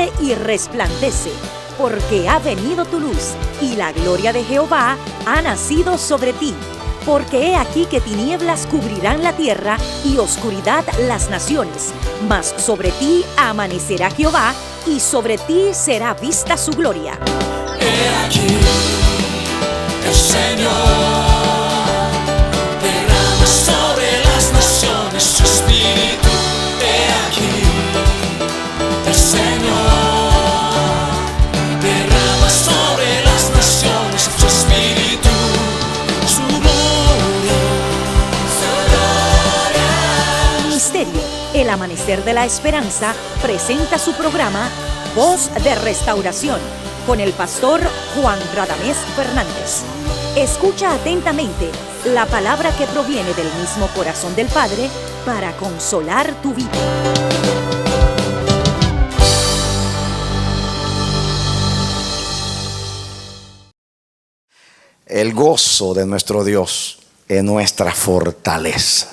brille y resplandece, porque ha venido tu luz, y la gloria de Jehová ha nacido sobre ti. Porque he aquí que tinieblas cubrirán la tierra, y oscuridad las naciones. Mas sobre ti amanecerá Jehová, y sobre ti será vista su gloria. He aquí, el Señor derrama sobre las naciones su espíritu. He aquí, el Señor derrama sobre las naciones su espíritu, su gloria, su gloria. Ministerio El Amanecer de la Esperanza presenta su programa Voz de Restauración con el pastor Juan Radamés Fernández. Escucha atentamente la palabra que proviene del mismo corazón del Padre para consolar tu vida. El gozo de nuestro Dios es nuestra fortaleza.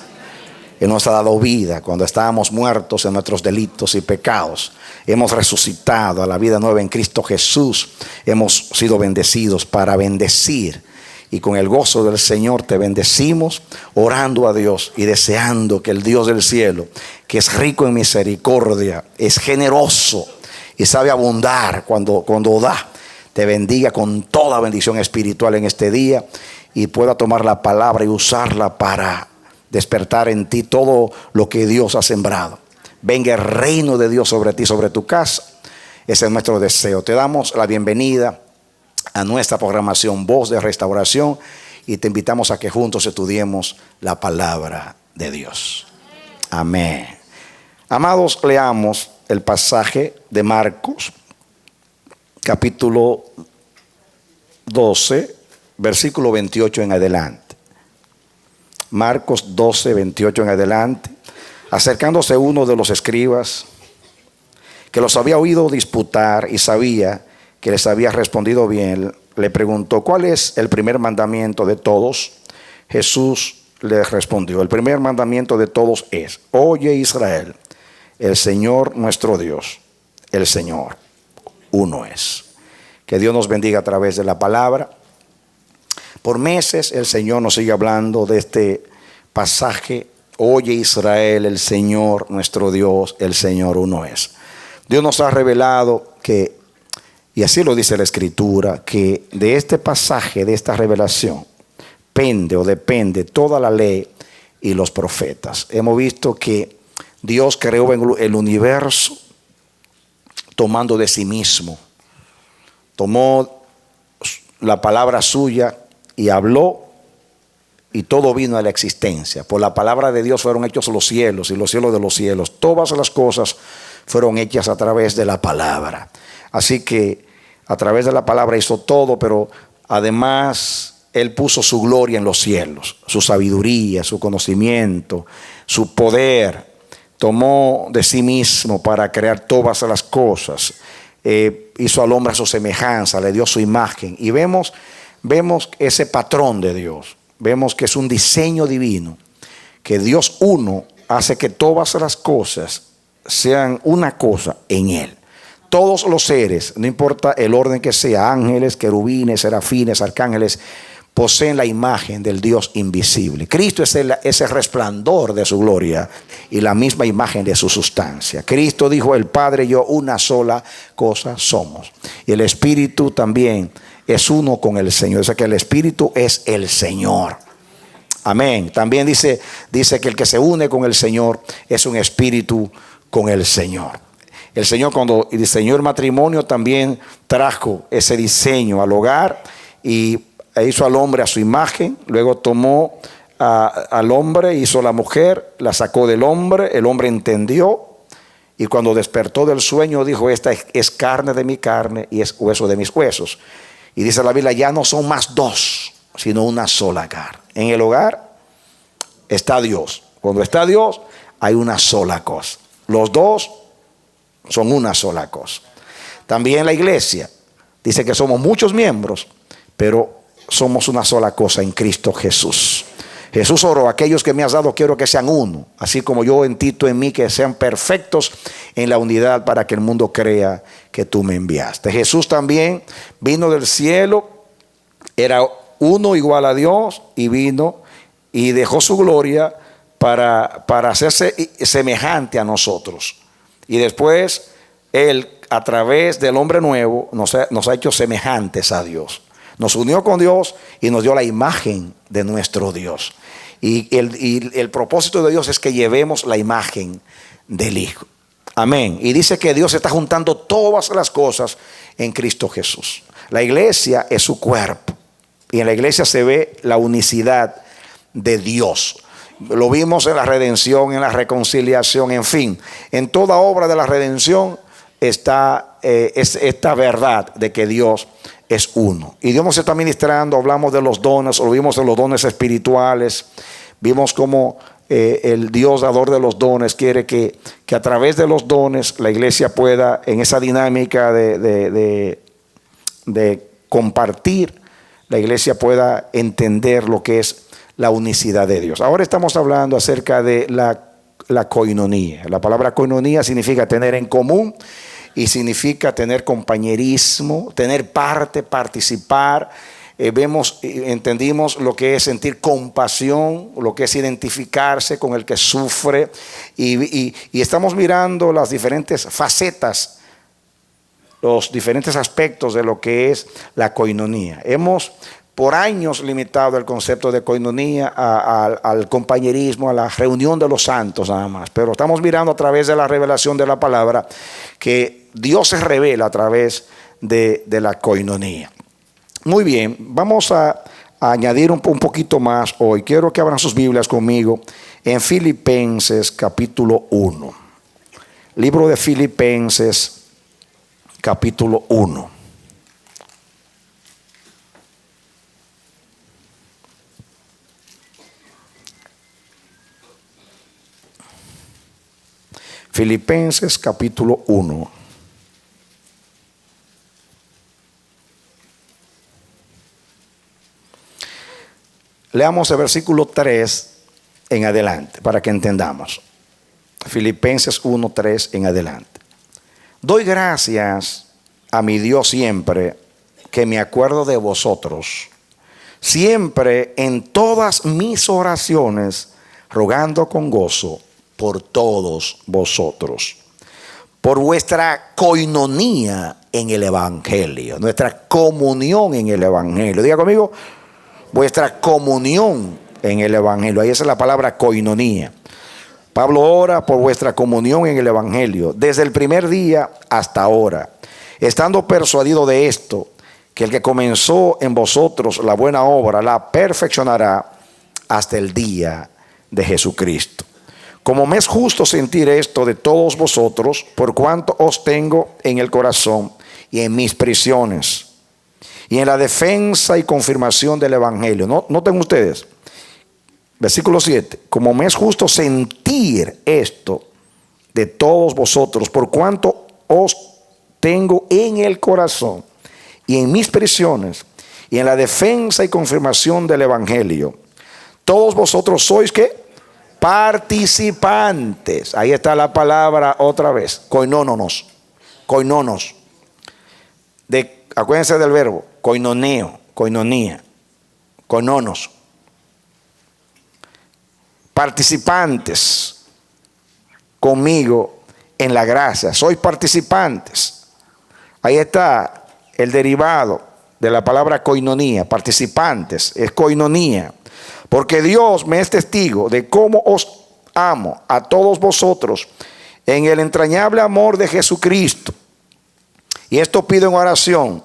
Él nos ha dado vida cuando estábamos muertos en nuestros delitos y pecados. Hemos resucitado a la vida nueva en Cristo Jesús. Hemos sido bendecidos para bendecir. Y con el gozo del Señor te bendecimos, orando a Dios y deseando que el Dios del cielo, que es rico en misericordia, es generoso y sabe abundar cuando da, te bendiga con toda bendición espiritual en este día y pueda tomar la palabra y usarla para despertar en ti todo lo que Dios ha sembrado. Venga el reino de Dios sobre ti, sobre tu casa. Ese es nuestro deseo. Te damos la bienvenida a nuestra programación Voz de Restauración y te invitamos a que juntos estudiemos la palabra de Dios. Amén. Amados, leamos el pasaje de Marcos, capítulo 12, versículo 28 en adelante. Marcos 12, 28 en adelante. Acercándose uno de los escribas, que los había oído disputar y sabía que les había respondido bien, le preguntó: ¿cuál es el primer mandamiento de todos? Jesús les respondió: el primer mandamiento de todos es: oye Israel, el Señor nuestro Dios, el Señor uno es. Que Dios nos bendiga a través de la palabra. Por meses el Señor nos sigue hablando de este pasaje: oye Israel, el Señor nuestro Dios, el Señor uno es. Dios nos ha revelado que, y así lo dice la Escritura, que de este pasaje, de esta revelación, depende toda la ley y los profetas. Hemos visto que Dios creó el universo tomando de sí mismo. Tomó la palabra suya y habló, y todo vino a la existencia. Por la palabra de Dios fueron hechos los cielos y los cielos de los cielos. Todas las cosas fueron hechas a través de la palabra. Así que a través de la palabra hizo todo, pero además Él puso su gloria en los cielos, su sabiduría, su conocimiento, su poder. Tomó de sí mismo para crear todas las cosas. Hizo al hombre a su semejanza, le dio su imagen. Y vemos ese patrón de Dios. Vemos que es un diseño divino, que Dios uno hace que todas las cosas sean una cosa en Él. Todos los seres, no importa el orden que sea, ángeles, querubines, serafines, arcángeles, poseen la imagen del Dios invisible. Cristo es ese resplandor de su gloria y la misma imagen de su sustancia. Cristo dijo: el Padre y yo una sola cosa somos. Y el Espíritu también es uno con el Señor. O sea que el Espíritu es el Señor. Amén. También dice que el que se une con el Señor es un espíritu con el Señor. El Señor, cuando diseñó el matrimonio, también trajo ese diseño al hogar y hizo al hombre a su imagen. Luego tomó al hombre, hizo a la mujer, la sacó del hombre. El hombre entendió y cuando despertó del sueño dijo: esta es carne de mi carne y es hueso de mis huesos. Y dice la Biblia: ya no son más dos, sino una sola carne. En el hogar está Dios. Cuando está Dios, hay una sola cosa. Los dos son una sola cosa. También la iglesia dice que somos muchos miembros, pero somos una sola cosa en Cristo Jesús. Jesús oró: aquellos que me has dado quiero que sean uno, así como yo en ti, tú en mí, que sean perfectos en la unidad, para que el mundo crea que tú me enviaste. Jesús también vino del cielo, era uno igual a Dios, y vino y dejó su gloria para hacerse semejante a nosotros. Y después Él, a través del hombre nuevo, nos ha hecho semejantes a Dios. Nos unió con Dios y nos dio la imagen de nuestro Dios. Y el propósito de Dios es que llevemos la imagen del Hijo. Amén. Y dice que Dios está juntando todas las cosas en Cristo Jesús. La iglesia es su cuerpo. Y en la iglesia se ve la unicidad de Dios. Lo vimos en la redención, en la reconciliación, en fin. En toda obra de la redención está esta verdad de que Dios es uno. Y Dios nos está ministrando. Hablamos de los dones, lo vimos en los dones espirituales. Vimos cómo el Dios dador de los dones quiere que a través de los dones la iglesia pueda, en esa dinámica de compartir, la iglesia pueda entender lo que es la unicidad de Dios. Ahora estamos hablando acerca de la coinonía. La palabra coinonía significa tener en común y significa tener compañerismo, tener parte, participar. Entendimos lo que es sentir compasión, lo que es identificarse con el que sufre, y estamos mirando las diferentes facetas, los diferentes aspectos de lo que es la coinonía. Hemos por años limitado el concepto de coinonía al compañerismo, a la reunión de los santos nada más, pero estamos mirando a través de la revelación de la palabra que Dios se revela a través de la coinonía. Muy bien, vamos a añadir un poquito más hoy. Quiero que abran sus Biblias conmigo en Filipenses capítulo 1. Libro de Filipenses capítulo 1. Filipenses capítulo 1. Leamos el versículo 3 en adelante para que entendamos. Filipenses 1, 3 en adelante. Doy gracias a mi Dios siempre que me acuerdo de vosotros, siempre en todas mis oraciones, rogando con gozo por todos vosotros, por vuestra coinonía en el Evangelio, nuestra comunión en el Evangelio. Diga conmigo: vuestra comunión en el Evangelio. Ahí es la palabra coinonía. Pablo ora por vuestra comunión en el Evangelio, desde el primer día hasta ahora, estando persuadido de esto, que el que comenzó en vosotros la buena obra la perfeccionará hasta el día de Jesucristo. Como me es justo sentir esto de todos vosotros, por cuanto os tengo en el corazón y en mis prisiones, y en la defensa y confirmación del Evangelio. Noten ustedes, versículo 7. Como me es justo sentir esto de todos vosotros, por cuanto os tengo en el corazón y en mis prisiones, y en la defensa y confirmación del Evangelio. Todos vosotros sois ¿qué? Participantes. Ahí está la palabra otra vez. Koinonos. Acuérdense del verbo koinoneo, koinonía, koinonos. Participantes conmigo en la gracia. Sois participantes. Ahí está el derivado de la palabra koinonía. Participantes, es koinonía. Porque Dios me es testigo de cómo os amo a todos vosotros en el entrañable amor de Jesucristo. Y esto pido en oración,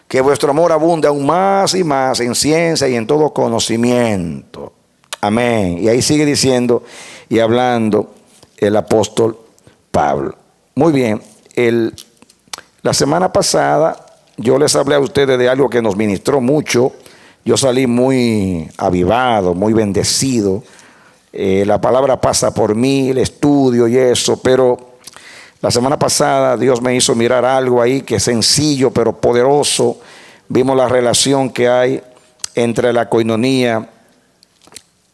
que vuestro amor abunde aún más y más en ciencia y en todo conocimiento. Amén. Y ahí sigue diciendo y hablando el apóstol Pablo. Muy bien. La semana pasada yo les hablé a ustedes de algo que nos ministró mucho. Yo salí muy avivado, muy bendecido. La palabra pasa por mí, el estudio y eso, pero la semana pasada Dios me hizo mirar algo ahí que es sencillo pero poderoso. Vimos la relación que hay entre la coinonía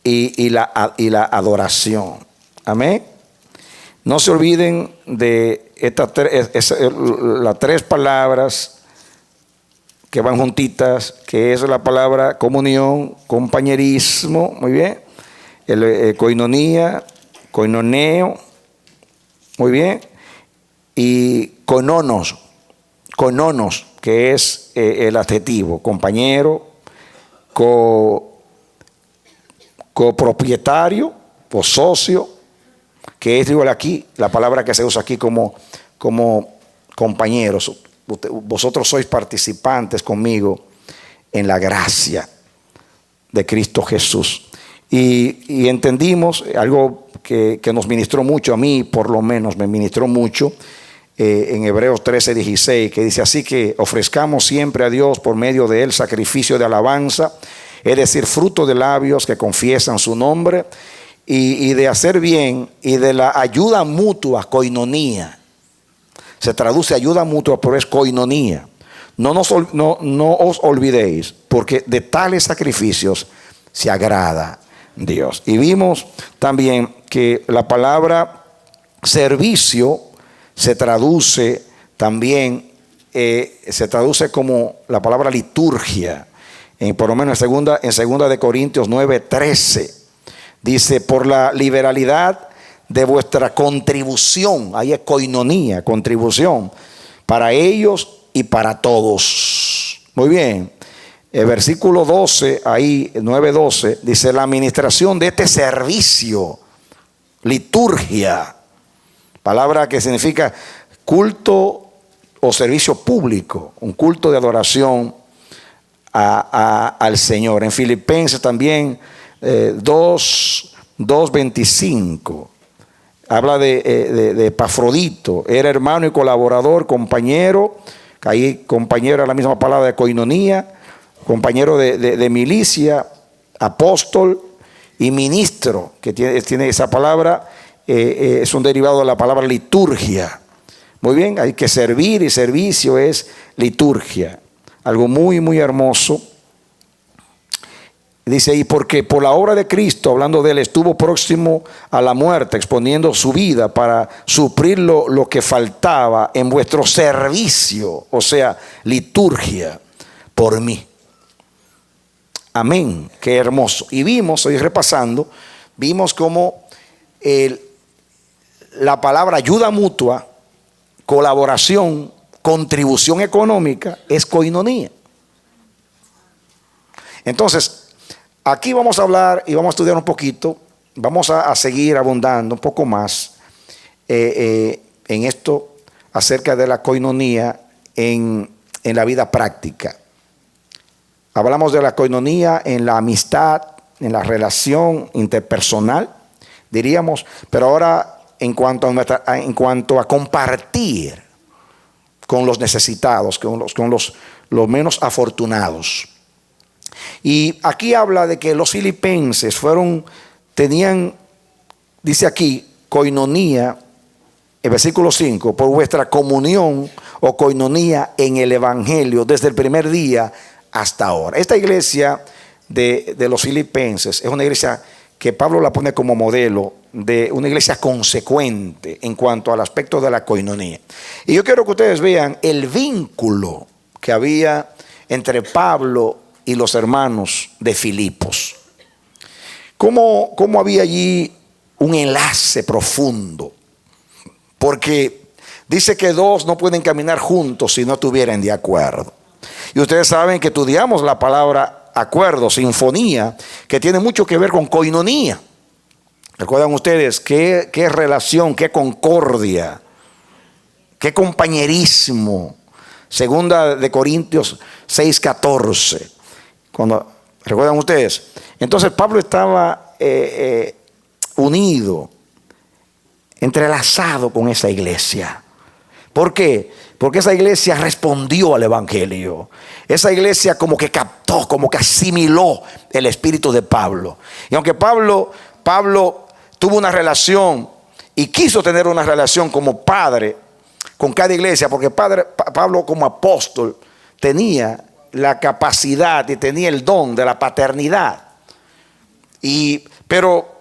y la adoración. Amén. No se olviden de las tres palabras que van juntitas, que es la palabra comunión, compañerismo, muy bien, koinonía, koinoneo, muy bien, y koinonos, que es el adjetivo, compañero, copropietario o socio, que es igual aquí, la palabra que se usa aquí como compañeros. Vosotros sois participantes conmigo en la gracia de Cristo Jesús. Y entendimos algo que nos ministró mucho, a mí por lo menos me ministró mucho, en Hebreos 13:16, que dice: así que ofrezcamos siempre a Dios por medio de él sacrificio de alabanza, es decir, fruto de labios que confiesan su nombre, y de hacer bien y de la ayuda mutua, koinonía. Se traduce ayuda mutua, pero es koinonía. No os olvidéis, porque de tales sacrificios se agrada Dios. Y vimos también que la palabra servicio se traduce también, se traduce como la palabra liturgia. Por lo menos en segunda de Corintios 9:13 dice: por la liberalidad de vuestra contribución, ahí es koinonía, contribución, para ellos y para todos. Muy bien. El versículo 12, ahí 9:12, dice: la administración de este servicio, liturgia, palabra que significa culto o servicio público, un culto de adoración al Señor. En Filipenses también 2:25 habla de Epafrodito, era hermano y colaborador, compañero, ahí compañero es la misma palabra de koinonía, compañero de milicia, apóstol y ministro, que tiene esa palabra, es un derivado de la palabra liturgia. Muy bien, hay que servir, y servicio es liturgia, algo muy, muy hermoso. Dice: y porque por la obra de Cristo, hablando de él, estuvo próximo a la muerte, exponiendo su vida para suplir lo que faltaba en vuestro servicio, o sea, liturgia, por mí. Amén, qué hermoso. Y vimos, hoy repasando, vimos cómo la palabra ayuda mutua, colaboración, contribución económica es koinonía. Entonces, aquí vamos a hablar y vamos a estudiar un poquito, vamos a seguir abundando un poco más en esto acerca de la koinonía en la vida práctica. Hablamos de la koinonía en la amistad, en la relación interpersonal, diríamos, pero ahora en cuanto a compartir con los necesitados, con los menos afortunados. Y aquí habla de que los filipenses tenían, dice aquí, koinonía, el versículo 5, por vuestra comunión o koinonía en el evangelio desde el primer día hasta ahora. Esta iglesia de los filipenses es una iglesia que Pablo la pone como modelo de una iglesia consecuente en cuanto al aspecto de la koinonía. Y yo quiero que ustedes vean el vínculo que había entre Pablo y los hermanos de Filipos. ¿Cómo había allí un enlace profundo? Porque dice que dos no pueden caminar juntos si no estuvieran de acuerdo. Y ustedes saben que estudiamos la palabra acuerdo, sinfonía, que tiene mucho que ver con koinonía. ¿Recuerdan ustedes qué relación, qué concordia, qué compañerismo? Segunda de Corintios 6:14. ¿Recuerdan ustedes? Entonces Pablo estaba unido, entrelazado con esa iglesia. ¿Por qué? Porque esa iglesia respondió al evangelio. Esa iglesia como que captó, como que asimiló el espíritu de Pablo. Y aunque Pablo tuvo una relación y quiso tener una relación como padre con cada iglesia, porque Pablo como apóstol tenía la capacidad y tenía el don de la paternidad. Pero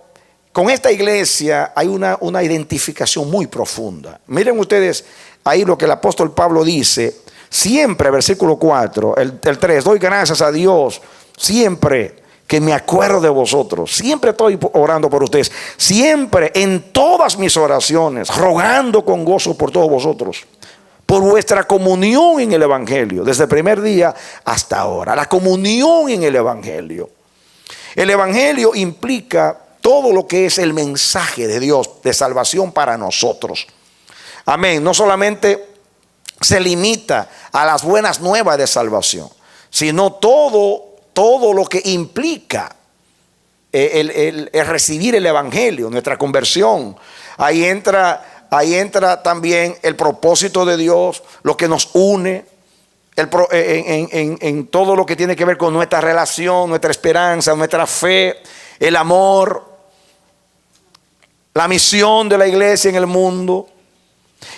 con esta iglesia hay una identificación muy profunda. Miren ustedes ahí lo que el apóstol Pablo dice. Siempre, versículo 4, el 3, doy gracias a Dios siempre que me acuerdo de vosotros. Siempre estoy orando por ustedes. Siempre en todas mis oraciones, rogando con gozo por todos vosotros, por vuestra comunión en el Evangelio, desde el primer día hasta ahora. La comunión en el Evangelio. El Evangelio implica todo lo que es el mensaje de Dios de salvación para nosotros. Amén. No solamente se limita a las buenas nuevas de salvación, sino todo lo que implica el recibir el Evangelio, nuestra conversión. Ahí entra también el propósito de Dios, lo que nos une en todo lo que tiene que ver con nuestra relación, nuestra esperanza, nuestra fe, el amor, la misión de la iglesia en el mundo.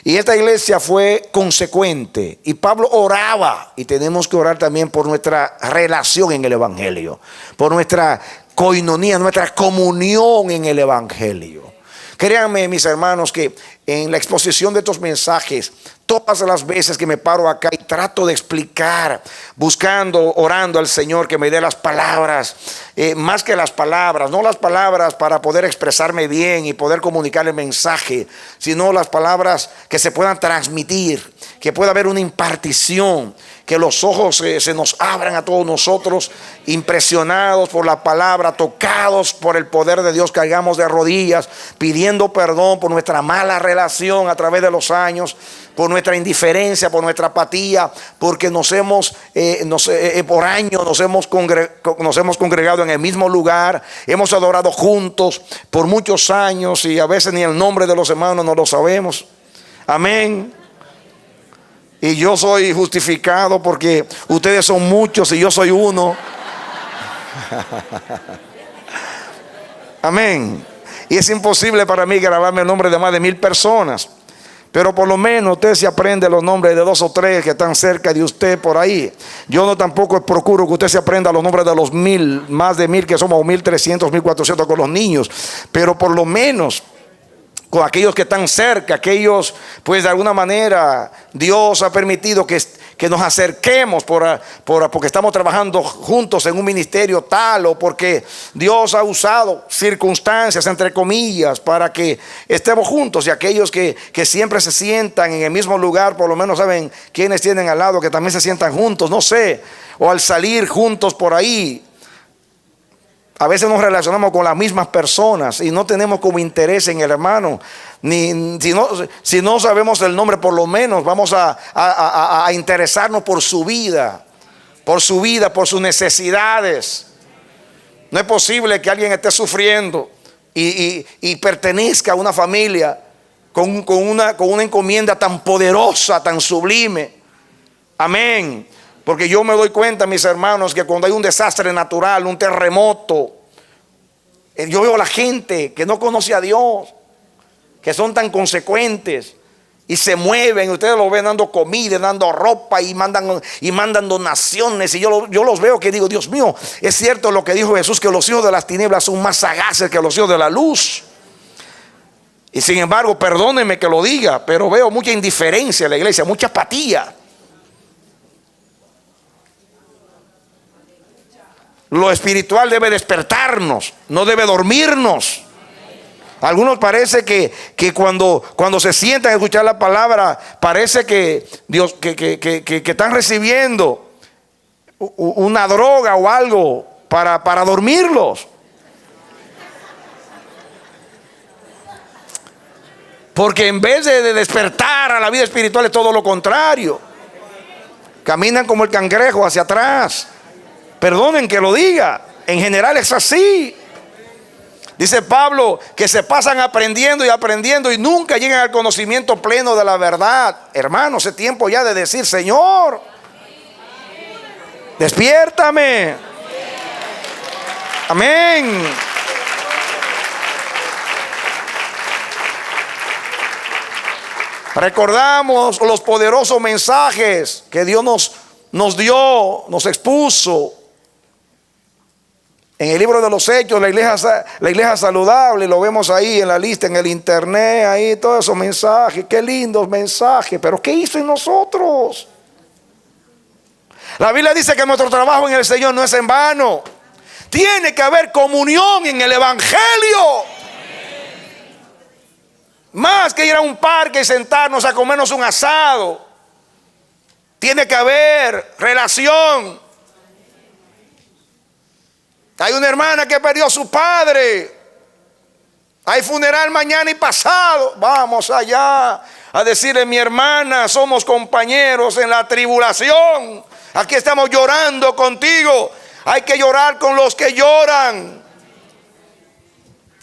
Y esta iglesia fue consecuente. Y Pablo oraba. Y tenemos que orar también por nuestra relación en el Evangelio, por nuestra coinonía, nuestra comunión en el Evangelio. Créanme, mis hermanos, que en la exposición de estos mensajes, todas las veces que me paro acá y trato de explicar, buscando, orando al Señor que me dé las palabras, más que las palabras, no las palabras para poder expresarme bien y poder comunicar el mensaje, sino las palabras que se puedan transmitir, que pueda haber una impartición, que los ojos se nos abran a todos nosotros, impresionados por la palabra, tocados por el poder de Dios, caigamos de rodillas, pidiendo perdón por nuestra mala relación a través de los años, por nuestra indiferencia, por nuestra apatía, porque por años nos hemos congregado en el mismo lugar, hemos adorado juntos por muchos años y a veces ni el nombre de los hermanos no lo sabemos. Amén. Y yo soy justificado porque ustedes son muchos y yo soy uno. Amén. Y es imposible para mí grabarme el nombre de más de 1000 personas. Pero por lo menos usted se aprende los nombres de 2 o 3 que están cerca de usted por ahí. Yo no tampoco procuro que usted se aprenda los nombres de los 1000, más de 1000 que somos, 1300, 1400 con los niños. Pero por lo menos con aquellos que están cerca, aquellos, pues de alguna manera Dios ha permitido que nos acerquemos porque estamos trabajando juntos en un ministerio tal, o porque Dios ha usado circunstancias, entre comillas, para que estemos juntos. Y aquellos que siempre se sientan en el mismo lugar, por lo menos saben quiénes tienen al lado, que también se sientan juntos, no sé, o al salir juntos por ahí. A veces nos relacionamos con las mismas personas y no tenemos como interés en el hermano. Si no sabemos el nombre, por lo menos vamos a interesarnos por su vida, por sus necesidades. No es posible que alguien esté sufriendo y pertenezca a una familia con una encomienda tan poderosa, tan sublime. Amén. Porque yo me doy cuenta, mis hermanos, que cuando hay un desastre natural, un terremoto, yo veo a la gente que no conoce a Dios, que son tan consecuentes y se mueven. Ustedes lo ven dando comida, dando ropa y mandan donaciones. Y yo los veo que digo, Dios mío, es cierto lo que dijo Jesús, que los hijos de las tinieblas son más sagaces que los hijos de la luz. Y sin embargo, perdónenme que lo diga, pero veo mucha indiferencia en la iglesia, mucha apatía. Lo espiritual debe despertarnos, no debe dormirnos. Algunos parece que cuando se sientan a escuchar la palabra, parece que Dios que están recibiendo una droga o algo para dormirlos. Porque en vez de despertar a la vida espiritual, es todo lo contrario. Caminan como el cangrejo hacia atrás. Perdonen que lo diga, en general es así. Dice Pablo que se pasan aprendiendo y nunca llegan al conocimiento pleno de la verdad. Hermanos, es tiempo ya de decir, Señor, despiértame. Amén. Recordamos los poderosos mensajes que Dios nos dio, nos expuso. En el libro de los Hechos, la iglesia saludable, lo vemos ahí en la lista, en el internet, ahí todos esos mensajes, qué lindos mensajes, pero ¿qué hizo en nosotros? La Biblia dice que nuestro trabajo en el Señor no es en vano. Tiene que haber comunión en el Evangelio. Más que ir a un parque y sentarnos a comernos un asado. Tiene que haber relación. Hay una hermana que perdió a su padre. Hay funeral mañana y pasado. Vamos allá a decirle: mi hermana, somos compañeros en la tribulación. Aquí estamos llorando contigo. Hay que llorar con los que lloran.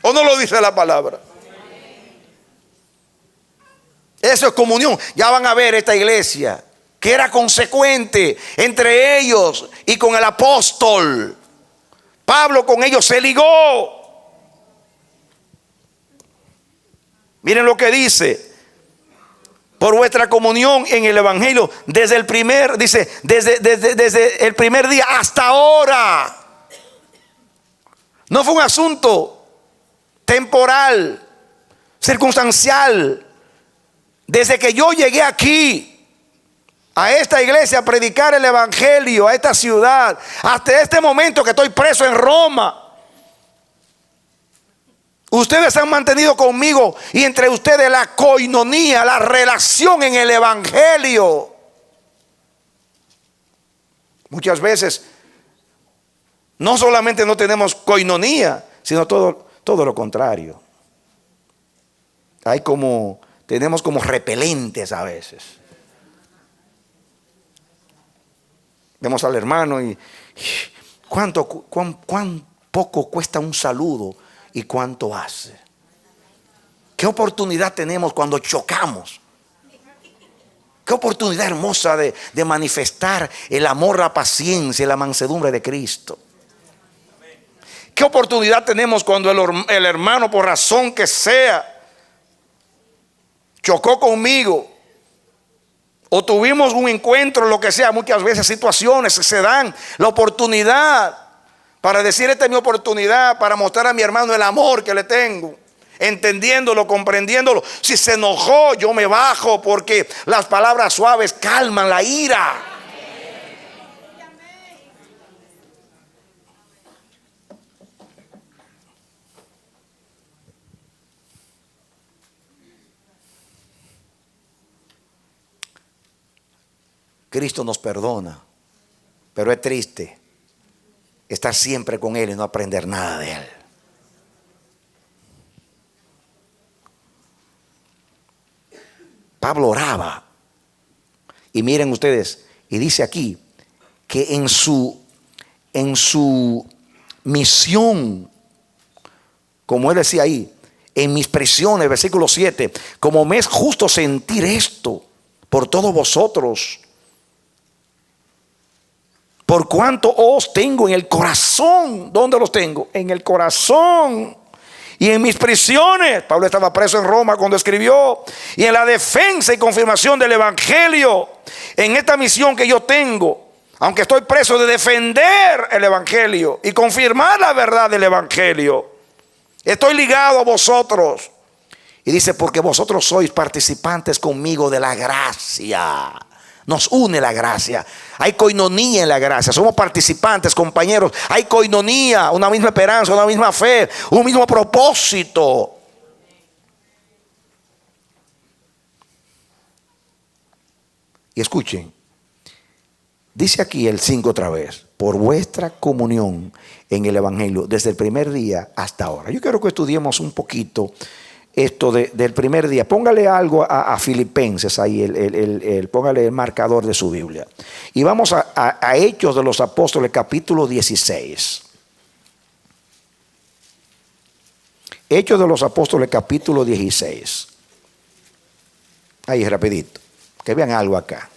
¿O no lo dice la palabra? Eso es comunión. Ya van a ver esta iglesia que era consecuente entre ellos y con el apóstol. Pablo con ellos se ligó. Miren lo que dice: por vuestra comunión en el Evangelio desde el primer, dice, desde el primer día hasta ahora. No fue un asunto temporal, circunstancial. Desde que yo llegué aquí a esta iglesia a predicar el Evangelio, a esta ciudad, hasta este momento que estoy preso en Roma, ustedes han mantenido conmigo y entre ustedes la coinonía, la relación en el Evangelio. Muchas veces no solamente no tenemos coinonía, sino todo lo contrario. Tenemos como repelentes a veces. Vemos al hermano y cuán poco cuesta un saludo y cuánto hace. Qué oportunidad tenemos cuando chocamos. Qué oportunidad hermosa de manifestar el amor, la paciencia y la mansedumbre de Cristo. Qué oportunidad tenemos cuando el hermano, por razón que sea, chocó conmigo o tuvimos un encuentro, lo que sea. Muchas veces situaciones se dan la oportunidad para decir: esta es mi oportunidad para mostrar a mi hermano el amor que le tengo, entendiéndolo, comprendiéndolo. Si se enojó, yo me bajo, porque las palabras suaves calman la ira. Cristo nos perdona, pero es triste estar siempre con Él y no aprender nada de Él. Pablo oraba, y miren ustedes, y dice aquí que en su misión, como él decía ahí, en mis prisiones, versículo 7, como me es justo sentir esto por todos vosotros, por cuanto os tengo en el corazón. ¿Dónde los tengo? En el corazón y en mis prisiones. Pablo estaba preso en Roma cuando escribió. Y en la defensa y confirmación del Evangelio. En esta misión que yo tengo, aunque estoy preso, de defender el Evangelio y confirmar la verdad del Evangelio, estoy ligado a vosotros. Y dice: porque vosotros sois participantes conmigo de la gracia. Nos une la gracia. Hay coinonía en la gracia. Somos participantes, compañeros. Hay coinonía, una misma esperanza, una misma fe, un mismo propósito. Y escuchen, dice aquí el 5 otra vez: por vuestra comunión en el Evangelio desde el primer día hasta ahora. Yo quiero que estudiemos un poquito esto del primer día. Póngale algo a Filipenses ahí, póngale el marcador de su Biblia. Y vamos a Hechos de los Apóstoles, capítulo 16. Hechos de los Apóstoles, capítulo 16. Ahí, rapidito, que vean algo acá.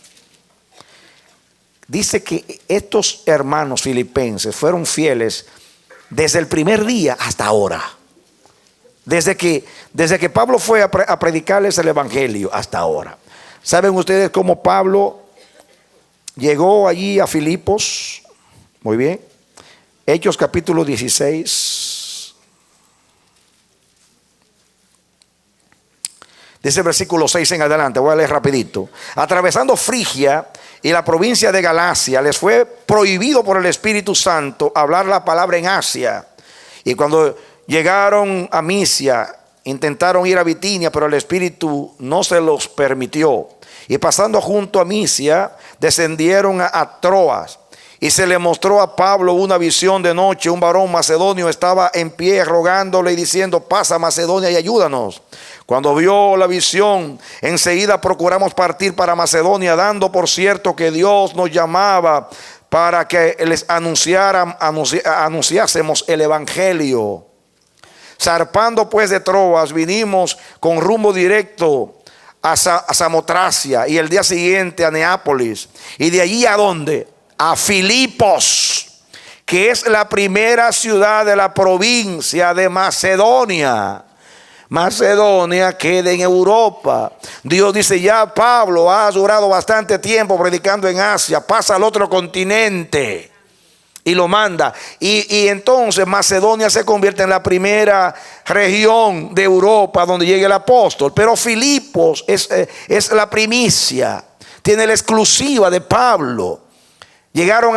Dice que estos hermanos filipenses fueron fieles desde el primer día hasta ahora. Desde que Pablo fue a predicarles el Evangelio hasta ahora. ¿Saben ustedes cómo Pablo llegó allí a Filipos? Muy bien. Hechos capítulo 16. Dice el versículo 6 en adelante, voy a leer rapidito. Atravesando Frigia y la provincia de Galacia, les fue prohibido por el Espíritu Santo hablar la palabra en Asia. Y cuando llegaron a Misia, intentaron ir a Bitinia, pero el Espíritu no se los permitió. Y pasando junto a Misia, descendieron a Troas. Y se le mostró a Pablo una visión de noche. Un varón macedonio estaba en pie rogándole y diciendo: pasa a Macedonia y ayúdanos. Cuando vio la visión, enseguida procuramos partir para Macedonia, dando por cierto que Dios nos llamaba para que les anunciásemos el evangelio. Zarpando pues de Troas, vinimos con rumbo directo a Samotracia y el día siguiente a Neápolis. Y de allí, ¿a dónde? A Filipos, que es la primera ciudad de la provincia de Macedonia. Macedonia queda en Europa. Dios dice: ya Pablo has durado bastante tiempo predicando en Asia, pasa al otro continente. Y lo manda. Y entonces Macedonia se convierte en la primera región de Europa donde llega el apóstol. Pero Filipos es la primicia, tiene la exclusiva de Pablo. Llegaron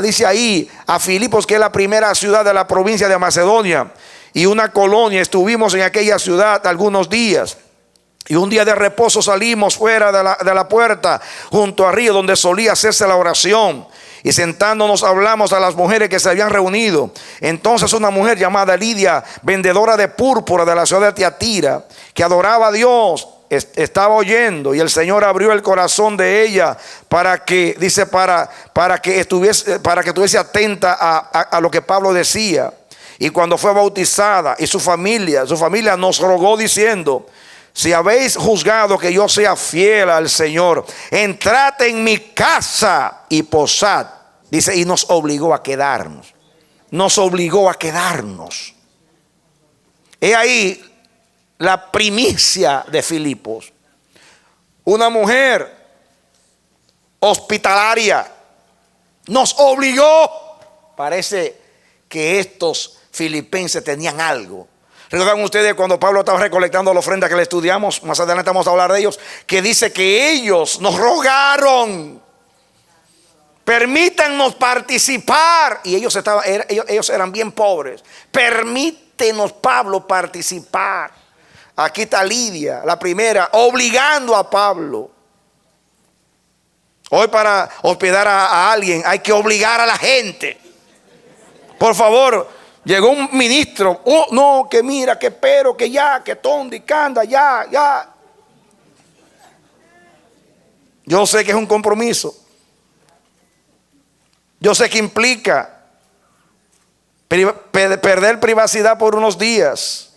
dice ahí, a Filipos, que es la primera ciudad de la provincia de Macedonia, y una colonia. Estuvimos en aquella ciudad algunos días. Y un día de reposo salimos fuera de la puerta, junto al río donde solía hacerse la oración. Y sentándonos hablamos a las mujeres que se habían reunido. Entonces una mujer llamada Lidia, vendedora de púrpura de la ciudad de Tiatira, que adoraba a Dios, estaba oyendo, y el Señor abrió el corazón de ella para que, dice, para que estuviese atenta a lo que Pablo decía. Y cuando fue bautizada, y su familia nos rogó diciendo: si habéis juzgado que yo sea fiel al Señor, entrad en mi casa y posad. Dice, y nos obligó a quedarnos. Nos obligó a quedarnos. He ahí la primicia de Filipos. Una mujer hospitalaria nos obligó. Parece que estos filipenses tenían algo. ¿Recuerdan ustedes cuando Pablo estaba recolectando la ofrenda que le estudiamos? Más adelante vamos a hablar de ellos. Que dice que ellos nos rogaron: permítanos participar. Y ellos eran bien pobres. Permítenos, Pablo, participar. Aquí está Lidia, la primera, obligando a Pablo. Hoy, para hospedar a alguien, hay que obligar a la gente. Por favor, llegó un ministro. Oh, no, que mira, que pero, que ya, que tondi, canda, ya. Yo sé que es un compromiso. Yo sé que implica perder privacidad por unos días.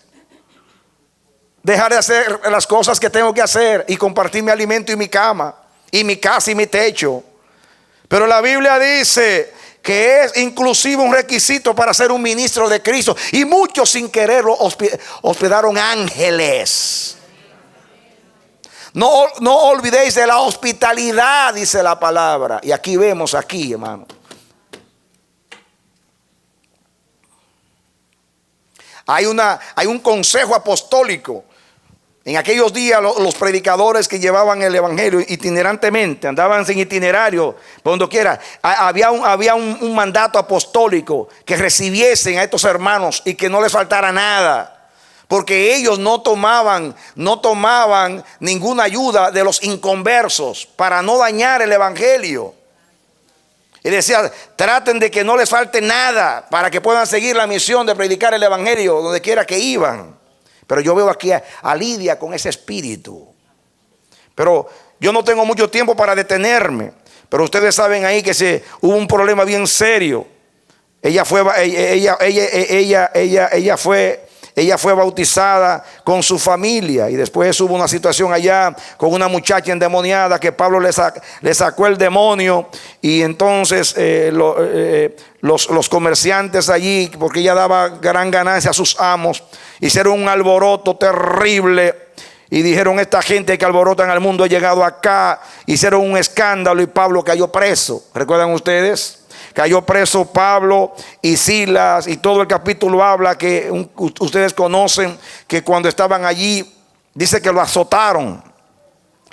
Dejar de hacer las cosas que tengo que hacer y compartir mi alimento y mi cama y mi casa y mi techo. Pero la Biblia dice que es inclusive un requisito para ser un ministro de Cristo. Y muchos sin quererlo hospedaron ángeles. No olvidéis de la hospitalidad, dice la palabra. Y aquí vemos, hermano. Hay un consejo apostólico. En aquellos días los predicadores que llevaban el evangelio itinerantemente, andaban sin itinerario por donde quiera. Había un mandato apostólico, que recibiesen a estos hermanos y que no les faltara nada, porque ellos no tomaban ninguna ayuda de los inconversos para no dañar el evangelio. Y decía: traten de que no les falte nada para que puedan seguir la misión de predicar el evangelio donde quiera que iban. Pero yo veo aquí a Lidia con ese espíritu. Pero yo no tengo mucho tiempo para detenerme. Pero ustedes saben ahí que hubo un problema bien serio. Ella fue bautizada con su familia. Y después hubo una situación allá con una muchacha endemoniada que Pablo le sacó el demonio. Y entonces los comerciantes allí, porque ella daba gran ganancia a sus amos, hicieron un alboroto terrible y dijeron: esta gente que alborotan al mundo ha llegado acá. Hicieron un escándalo y Pablo cayó preso. ¿Recuerdan ustedes? cayó preso Pablo y Silas, y todo el capítulo habla que ustedes conocen que cuando estaban allí, dice que lo azotaron.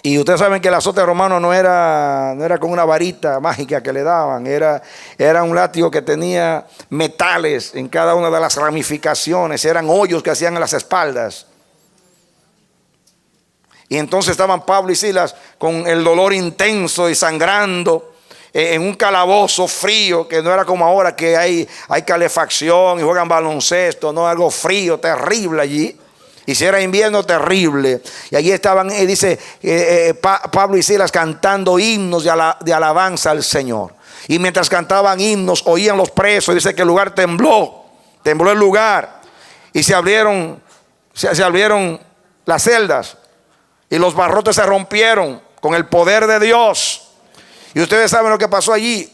Y ustedes saben que el azote romano no era con una varita mágica que le daban, era un látigo que tenía metales en cada una de las ramificaciones, eran hoyos que hacían en las espaldas. Y entonces estaban Pablo y Silas con el dolor intenso y sangrando en un calabozo frío, que no era como ahora que hay calefacción y juegan baloncesto, no, algo frío, terrible allí. Y si era invierno, terrible. Y allí estaban, dice Pablo y Silas cantando himnos de alabanza al Señor. Y mientras cantaban himnos, oían los presos. Dice que el lugar tembló el lugar. Y se abrieron las celdas. Y los barrotes se rompieron con el poder de Dios. Y ustedes saben lo que pasó allí.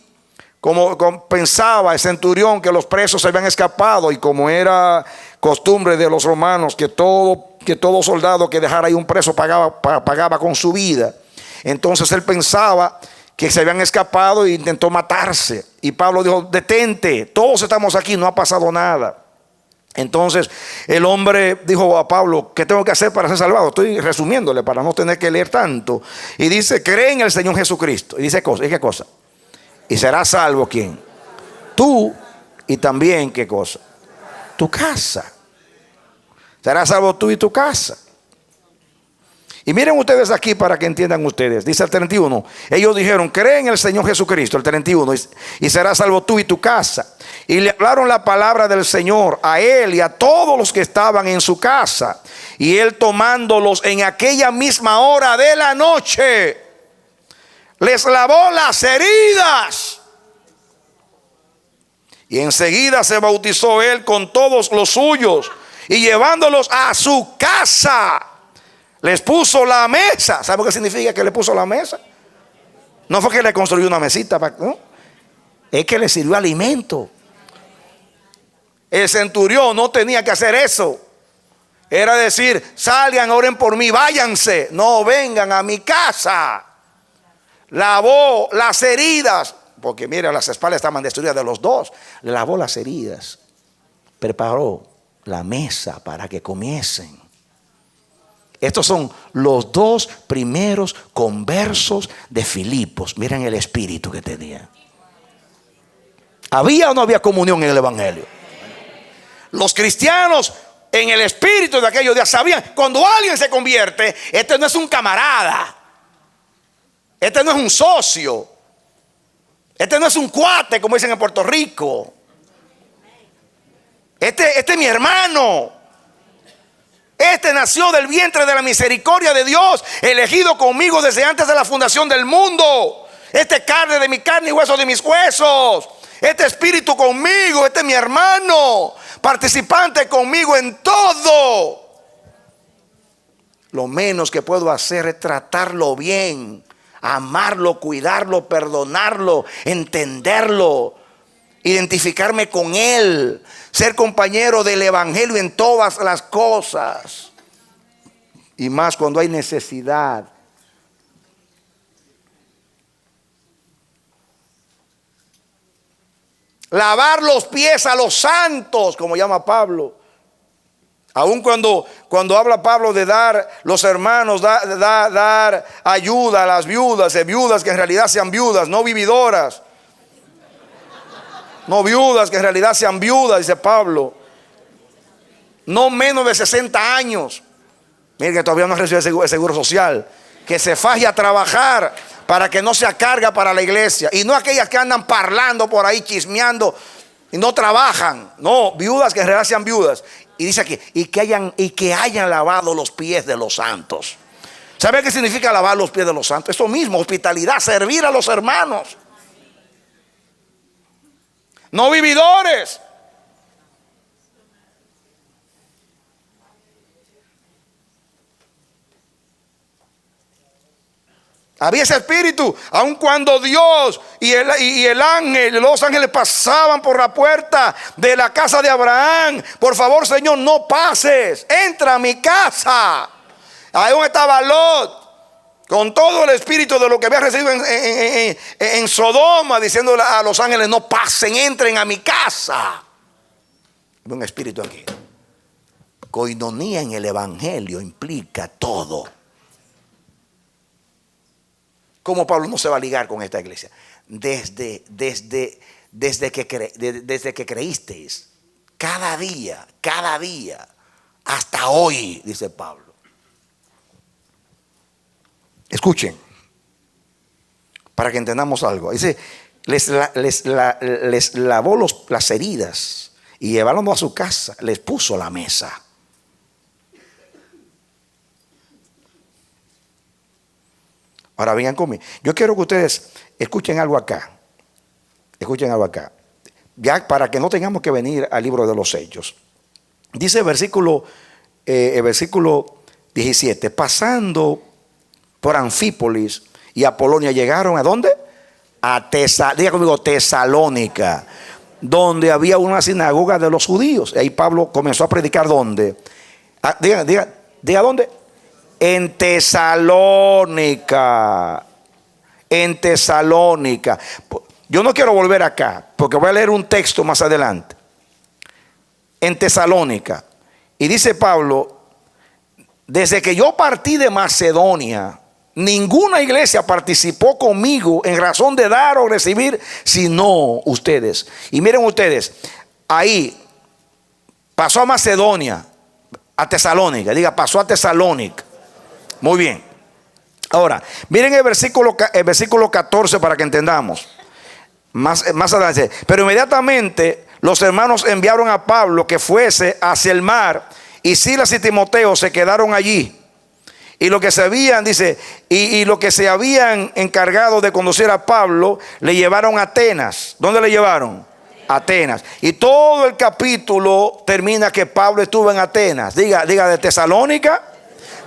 Como pensaba el centurión que los presos se habían escapado, y como era costumbre de los romanos que todo soldado que dejara ahí un preso pagaba con su vida, entonces él pensaba que se habían escapado e intentó matarse. Y Pablo dijo: detente, todos estamos aquí, no ha pasado nada. Entonces el hombre dijo a Pablo: ¿qué tengo que hacer para ser salvado? Estoy resumiéndole para no tener que leer tanto. Y dice: cree en el Señor Jesucristo. Y dice ¿qué cosa? Y será salvo ¿quién? Tú, y también ¿qué cosa? Tu casa. Será salvo tú y tu casa. Y miren ustedes aquí para que entiendan ustedes. Dice el 31. Ellos dijeron: cree en el Señor Jesucristo. El 31. Y será salvo tú y tu casa. Y le hablaron la palabra del Señor a él y a todos los que estaban en su casa. Y él, tomándolos en aquella misma hora de la noche, les lavó las heridas. Y enseguida se bautizó él con todos los suyos. Y llevándolos a su casa, les puso la mesa. ¿Sabe qué significa que le puso la mesa? No fue que le construyó una mesita, ¿no? Es que le sirvió alimento. El centurión no tenía que hacer eso. Era decir: salgan, oren por mí, váyanse. No, vengan a mi casa. Lavó las heridas, porque mira, las espaldas estaban destruidas de los dos. Le lavó las heridas, preparó la mesa para que comiesen. Estos son los dos primeros conversos de Filipos. Miren el espíritu que tenía. ¿Había o no había comunión en el evangelio? Los cristianos en el espíritu de aquellos días sabían: cuando alguien se convierte, este no es un camarada, este no es un socio, este no es un cuate, como dicen en Puerto Rico. Este es mi hermano. Este nació del vientre de la misericordia de Dios, elegido conmigo desde antes de la fundación del mundo. Este es carne de mi carne y hueso de mis huesos. Este espíritu conmigo, este es mi hermano, participante conmigo en todo. Lo menos que puedo hacer es tratarlo bien, amarlo, cuidarlo, perdonarlo, entenderlo, identificarme con él, ser compañero del evangelio en todas las cosas, y más cuando hay necesidad. Lavar los pies a los santos, como llama Pablo. Aun cuando habla Pablo de dar los hermanos, dar ayuda a las viudas, viudas que en realidad sean viudas, no vividoras. No viudas que en realidad sean viudas, dice Pablo. No menos de 60 años. Miren que todavía no recibe el seguro social. Que se faje a trabajar para que no sea carga para la iglesia. Y no aquellas que andan parlando por ahí, chismeando y no trabajan. No, viudas que en realidad sean viudas. Y dice aquí: y que hayan lavado los pies de los santos. ¿Sabe qué significa lavar los pies de los santos? Eso mismo, hospitalidad, servir a los hermanos. No vividores. Había ese espíritu, aun cuando Dios y el ángel, los ángeles pasaban por la puerta de la casa de Abraham. Por favor, Señor, no pases, entra a mi casa. Ahí donde estaba Lot, con todo el espíritu de lo que había recibido en Sodoma, diciéndole a los ángeles: no pasen, entren a mi casa. Hay un espíritu aquí. Coinonía en el evangelio implica todo. ¿Cómo Pablo no se va a ligar con esta iglesia? Desde que creísteis, cada día, hasta hoy, dice Pablo. Escuchen, para que entendamos algo. Dice: les lavó las heridas y llevándolo a su casa, les puso la mesa. Ahora vengan conmigo. Yo quiero que ustedes escuchen algo acá. Escuchen algo acá. Ya para que no tengamos que venir al libro de los Hechos. Dice el versículo 17: pasando por Anfípolis y Apolonia, llegaron ¿a dónde? Diga conmigo, Tesalónica, donde había una sinagoga de los judíos. Y ahí Pablo comenzó a predicar. ¿Dónde? Diga ¿dónde? En Tesalónica. En Tesalónica. Yo no quiero volver acá, porque voy a leer un texto más adelante. En Tesalónica. Y dice Pablo: desde que yo partí de Macedonia, ninguna iglesia participó conmigo en razón de dar o recibir, sino ustedes. Y miren ustedes, ahí pasó a Macedonia, a Tesalónica. Diga, pasó a Tesalónica. Muy bien. Ahora, miren el versículo 14 para que entendamos. Más adelante. Pero inmediatamente los hermanos enviaron a Pablo que fuese hacia el mar, y Silas y Timoteo se quedaron allí. Y lo que se habían, dice, y lo que se habían encargado de conducir a Pablo, le llevaron a Atenas. ¿Dónde le llevaron? Atenas. Y todo el capítulo termina que Pablo estuvo en Atenas. Diga, de Tesalónica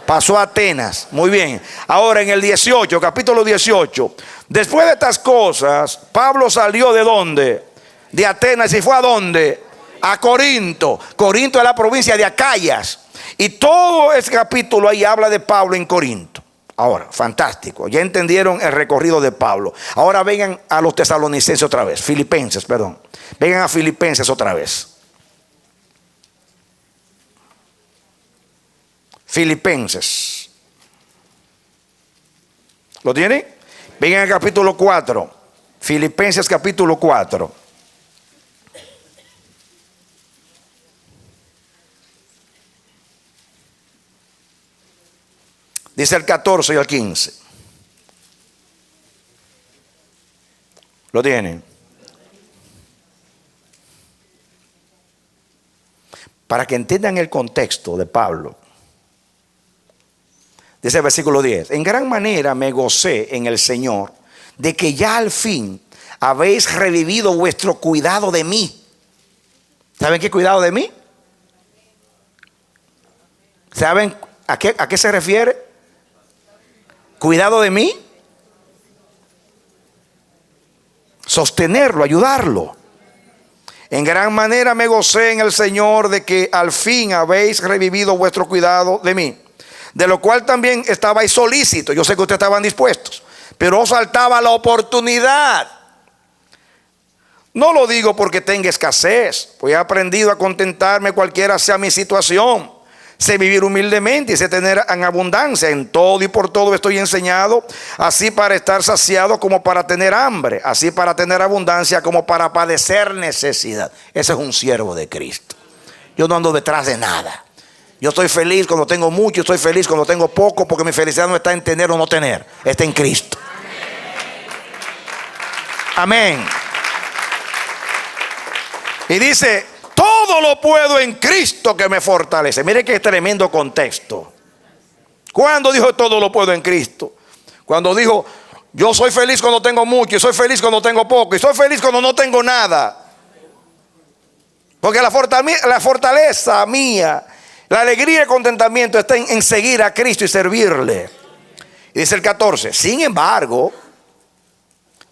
pasó a Atenas. Muy bien. Ahora en el 18, capítulo 18. Después de estas cosas, Pablo salió ¿de dónde? De Atenas. ¿Y fue a dónde? A Corinto. Corinto es la provincia de Acayas. Y todo ese capítulo ahí habla de Pablo en Corinto. Ahora, fantástico. Ya entendieron el recorrido de Pablo. Ahora vengan a los tesalonicenses otra vez. Filipenses, perdón. Vengan a Filipenses otra vez. Filipenses. ¿Lo tienen? Vengan al capítulo 4. Filipenses capítulo 4. Dice el 14 y el 15. ¿Lo tienen? Para que entiendan el contexto de Pablo. Dice el versículo 10: en gran manera me gocé en el Señor de que ya al fin habéis revivido vuestro cuidado de mí. ¿Saben qué cuidado de mí? ¿Saben a qué se refiere? Cuidado de mí. Sostenerlo, ayudarlo. En gran manera me gocé en el Señor de que al fin habéis revivido vuestro cuidado de mí, de lo cual también estabais solícitos. Yo sé que ustedes estaban dispuestos, pero os faltaba la oportunidad. No lo digo porque tenga escasez, pues he aprendido a contentarme cualquiera sea mi situación. Sé vivir humildemente y sé tener en abundancia. En todo y por todo estoy enseñado, así para estar saciado como para tener hambre, así para tener abundancia como para padecer necesidad. Ese es un siervo de Cristo. Yo no ando detrás de nada. Yo estoy feliz cuando tengo mucho, estoy feliz cuando tengo poco, porque mi felicidad no está en tener o no tener, está en Cristo. Amén. Y dice: todo lo puedo en Cristo que me fortalece. Mire qué tremendo contexto. ¿Cuándo dijo todo lo puedo en Cristo? Cuando dijo: yo soy feliz cuando tengo mucho, y soy feliz cuando tengo poco, y soy feliz cuando no tengo nada. Porque la fortaleza mía, la alegría y el contentamiento está en seguir a Cristo y servirle. Y dice el 14: sin embargo,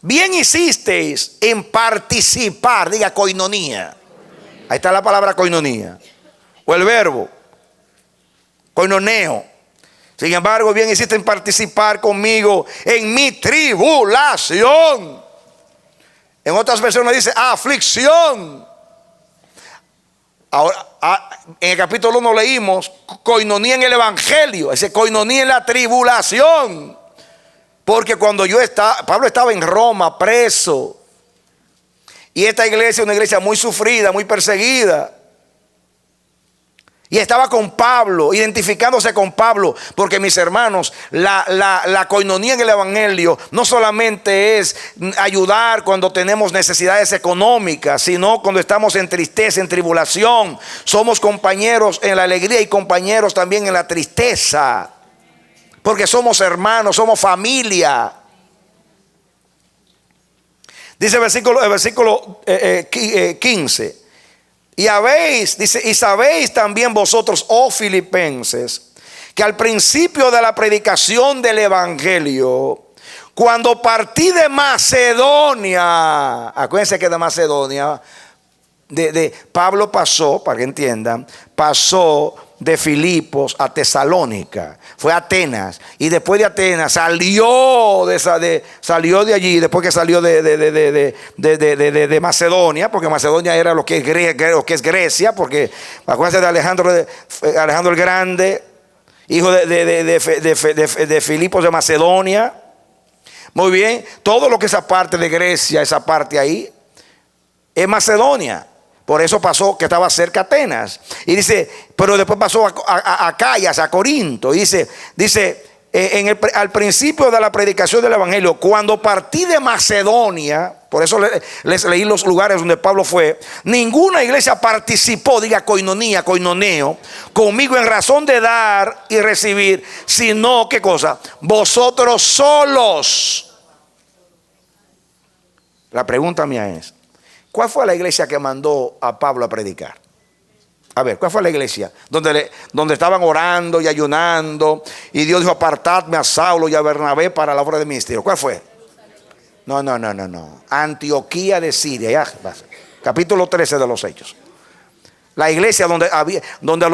bien hicisteis en participar. Diga coinonía. Ahí está la palabra coinonía. O el verbo coinoneo. Sin embargo, bien hiciste en participar conmigo en mi tribulación. En otras versiones dice aflicción. Ahora, en el capítulo 1 leímos coinonía en el evangelio. Ese coinonía en la tribulación. Porque cuando Pablo estaba en Roma preso. Y esta iglesia es una iglesia muy sufrida, muy perseguida. Y estaba con Pablo, identificándose con Pablo. Porque mis hermanos, la coinonía en el evangelio no solamente es ayudar cuando tenemos necesidades económicas, sino cuando estamos en tristeza, en tribulación. Somos compañeros en la alegría y compañeros también en la tristeza. Porque somos hermanos, somos familia. Dice el versículo 15. Y sabéis también vosotros, oh filipenses, que al principio de la predicación del evangelio, cuando partí de Macedonia, acuérdense que de Macedonia, Pablo pasó, para que entiendan, pasó de Filipos a Tesalónica, fue a Atenas, y después de Atenas salió de allí, después que salió de Macedonia, porque Macedonia era lo que es Grecia, porque acuérdense de Alejandro el Grande, hijo de Filipos de Macedonia. Muy bien, todo lo que es esa parte de Grecia, esa parte ahí, es Macedonia. Por eso pasó que estaba cerca de Atenas. Y dice, pero después pasó a Callas, a Corinto. Y dice al principio de la predicación del evangelio, cuando partí de Macedonia, por eso les leí los lugares donde Pablo fue, ninguna iglesia participó, diga coinonía, coinoneo, conmigo en razón de dar y recibir, sino, ¿qué cosa? Vosotros solos. La pregunta mía es, ¿cuál fue la iglesia que mandó a Pablo a predicar? A ver, ¿cuál fue la iglesia? Donde estaban orando y ayunando. Y Dios dijo, apartadme a Saulo y a Bernabé para la obra del ministerio. ¿Cuál fue? No. Antioquía de Siria. Ya, capítulo 13 de los Hechos. La iglesia donde a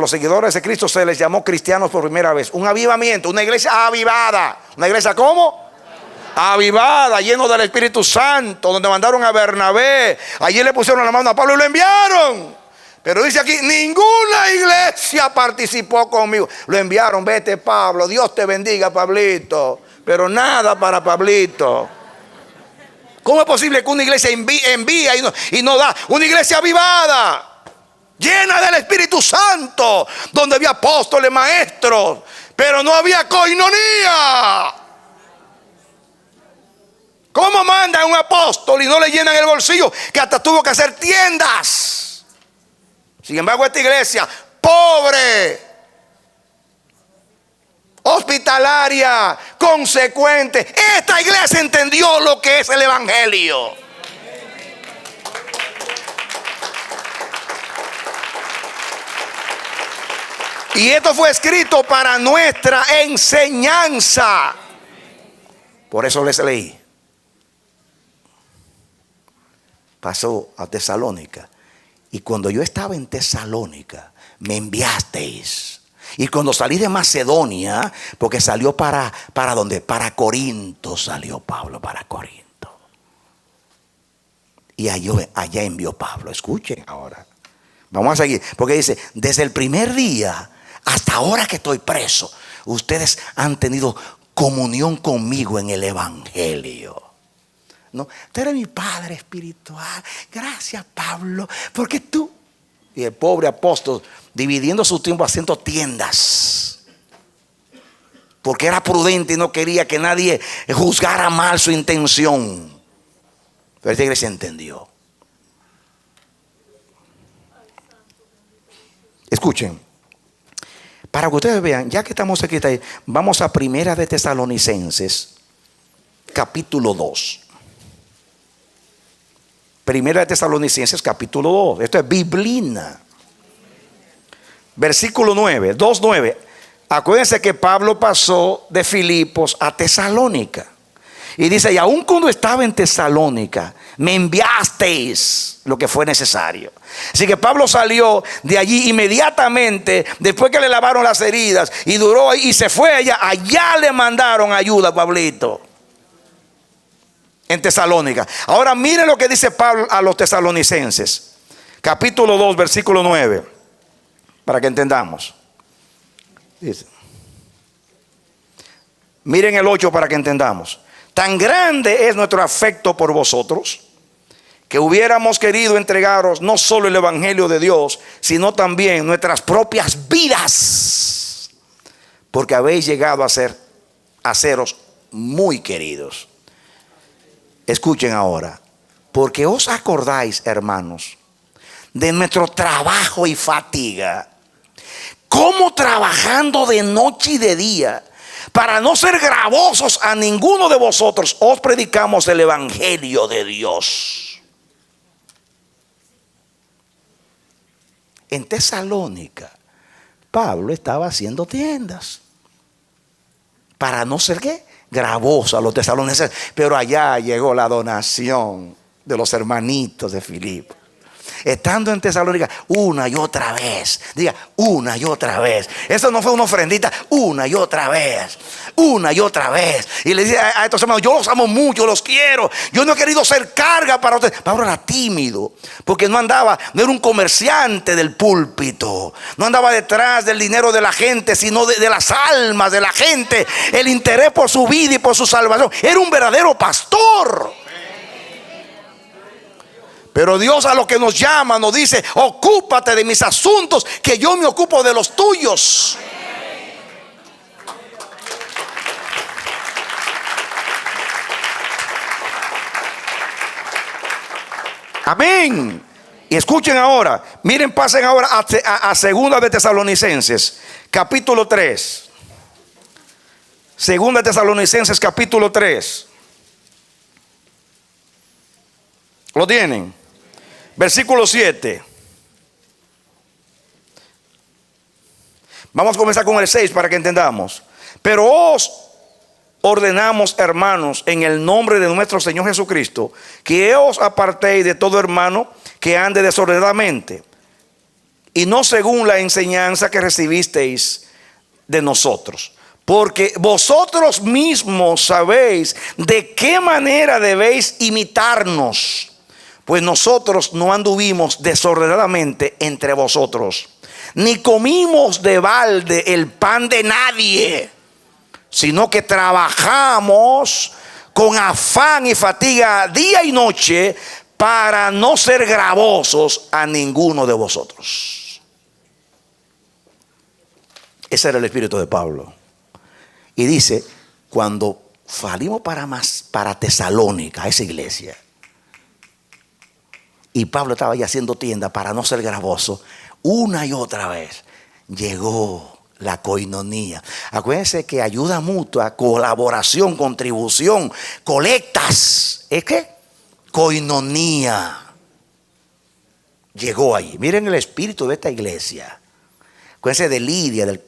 los seguidores de Cristo se les llamó cristianos por primera vez. Un avivamiento, una iglesia avivada. ¿Una iglesia cómo? Avivada, lleno del Espíritu Santo, donde mandaron a Bernabé. Allí le pusieron la mano a Pablo y lo enviaron. Pero dice aquí, ninguna iglesia participó conmigo. Lo enviaron, vete Pablo, Dios te bendiga Pablito. Pero nada para Pablito. ¿Cómo es posible que una iglesia envía y no da? Una iglesia avivada, llena del Espíritu Santo, donde había apóstoles, maestros, pero no había coinonía. ¿Cómo mandan a un apóstol y no le llenan el bolsillo? Que hasta tuvo que hacer tiendas. Sin embargo, esta iglesia, pobre, hospitalaria, consecuente, esta iglesia entendió lo que es el evangelio. Y esto fue escrito para nuestra enseñanza. Por eso les leí. Pasó a Tesalónica. Y cuando yo estaba en Tesalónica, me enviasteis. Y cuando salí de Macedonia, porque salió para ¿dónde? Para Corinto salió Pablo, para Corinto. Y allá envió Pablo. Escuchen ahora. Vamos a seguir. Porque dice, desde el primer día hasta ahora que estoy preso, ustedes han tenido comunión conmigo en el evangelio. No, tú eres mi padre espiritual. Gracias, Pablo, porque tú. Y el pobre apóstol dividiendo su tiempo haciendo tiendas, porque era prudente y no quería que nadie juzgara mal su intención. Pero esta iglesia entendió. Escuchen, para que ustedes vean, ya que estamos aquí, vamos a Primera de Tesalonicenses, capítulo 2. Primera de Tesalonicenses capítulo 2. Esto es biblina. Versículo 9, 2:9. Acuérdense que Pablo pasó de Filipos a Tesalónica. Y dice, y aun cuando estaba en Tesalónica, me enviasteis lo que fue necesario. Así que Pablo salió de allí inmediatamente, después que le lavaron las heridas, y duró ahí, y se fue allá. Allá le mandaron ayuda a Pablito, en Tesalónica. Ahora miren lo que dice Pablo a los tesalonicenses. Capítulo 2, versículo 9. Para que entendamos. Dice. Miren el 8 para que entendamos. Tan grande es nuestro afecto por vosotros, que hubiéramos querido entregaros no solo el evangelio de Dios, sino también nuestras propias vidas, porque habéis llegado a seros muy queridos. Escuchen ahora, porque os acordáis, hermanos, de nuestro trabajo y fatiga, como trabajando de noche y de día, para no ser gravosos a ninguno de vosotros, os predicamos el evangelio de Dios. En Tesalónica, Pablo estaba haciendo tiendas para no ser ¿qué? Gravoso a los tesalonicenses. Pero allá llegó la donación de los hermanitos de Filipo. Estando en Tesalónica, una y otra vez. Diga, una y otra vez. Eso no fue una ofrendita, una y otra vez. Una y otra vez. Y le dice a estos hermanos, yo los amo mucho, los quiero. Yo no he querido ser carga para ustedes. Pablo era tímido, porque no era un comerciante del púlpito. No andaba detrás del dinero de la gente, sino de las almas de la gente. El interés por su vida y por su salvación. Era un verdadero pastor. Pero Dios a lo que nos llama nos dice, ocúpate de mis asuntos, que yo me ocupo de los tuyos. Amén. Y escuchen ahora, miren, pasen ahora a Segunda de Tesalonicenses, capítulo 3. Segunda de Tesalonicenses, capítulo 3. ¿Lo tienen? Versículo 7. Vamos a comenzar con el 6 para que entendamos. Pero os ordenamos, hermanos, en el nombre de nuestro Señor Jesucristo, que os apartéis de todo hermano que ande desordenadamente, y no según la enseñanza que recibisteis de nosotros. Porque vosotros mismos sabéis de qué manera debéis imitarnos. Pues nosotros no anduvimos desordenadamente entre vosotros, ni comimos de balde el pan de nadie, sino que trabajamos con afán y fatiga día y noche para no ser gravosos a ninguno de vosotros. Ese era el espíritu de Pablo. Y dice, cuando salimos para Tesalónica, esa iglesia, y Pablo estaba ya haciendo tienda para no ser gravoso, una y otra vez llegó la coinonía. Acuérdense que ayuda mutua, colaboración, contribución, colectas, ¿es qué? Coinonía. Llegó allí. Miren el espíritu de esta iglesia. Acuérdense de Lidia, del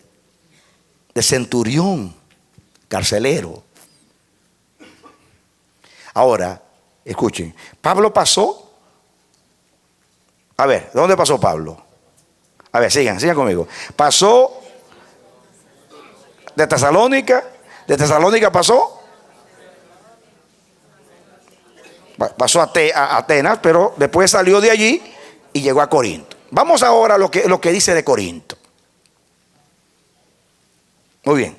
centurión, carcelero. Ahora, escuchen, Pablo pasó. A ver, ¿dónde pasó Pablo? A ver, sigan conmigo. Pasó de Tesalónica pasó a Atenas, pero después salió de allí y llegó a Corinto. Vamos ahora a lo que dice de Corinto. Muy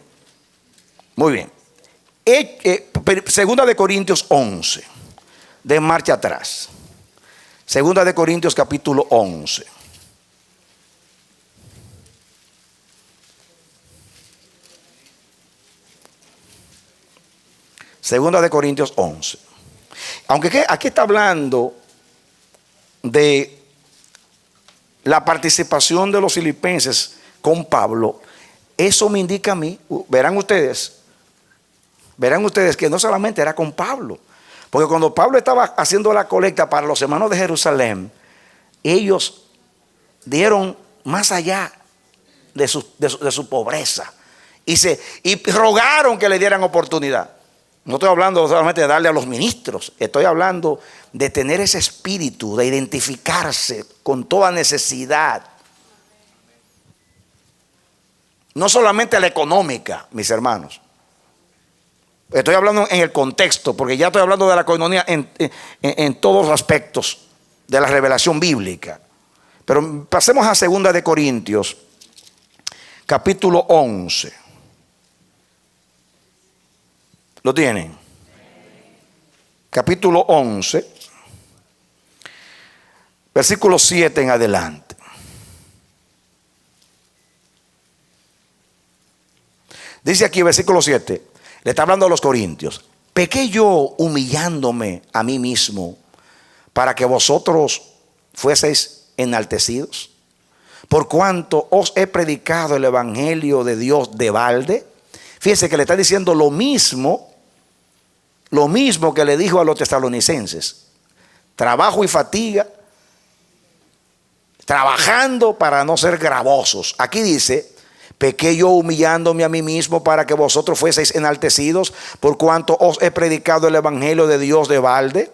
bien. Segunda de Corintios 11, de marcha atrás. Segunda de Corintios capítulo 11. Segunda de Corintios 11. Aunque aquí está hablando de la participación de los filipenses con Pablo, eso me indica a mí, verán ustedes que no solamente era con Pablo. Porque cuando Pablo estaba haciendo la colecta para los hermanos de Jerusalén, ellos dieron más allá de su pobreza y rogaron que le dieran oportunidad. No estoy hablando solamente de darle a los ministros. Estoy hablando de tener ese espíritu, de identificarse con toda necesidad. No solamente la económica, mis hermanos. Estoy hablando en el contexto, porque ya estoy hablando de la coinonía en todos los aspectos de la revelación bíblica. Pero pasemos a 2 de Corintios, capítulo 11. ¿Lo tienen? Capítulo 11, versículo 7 en adelante. Dice aquí, versículo 7, le está hablando a los corintios: ¿pequé yo humillándome a mí mismo para que vosotros fueseis enaltecidos? Por cuanto os he predicado el evangelio de Dios de balde. Fíjense que le está diciendo lo mismo que le dijo a los tesalonicenses: trabajo y fatiga, trabajando para no ser gravosos. Aquí dice: pequé yo humillándome a mí mismo para que vosotros fueseis enaltecidos, por cuanto os he predicado el evangelio de Dios de balde.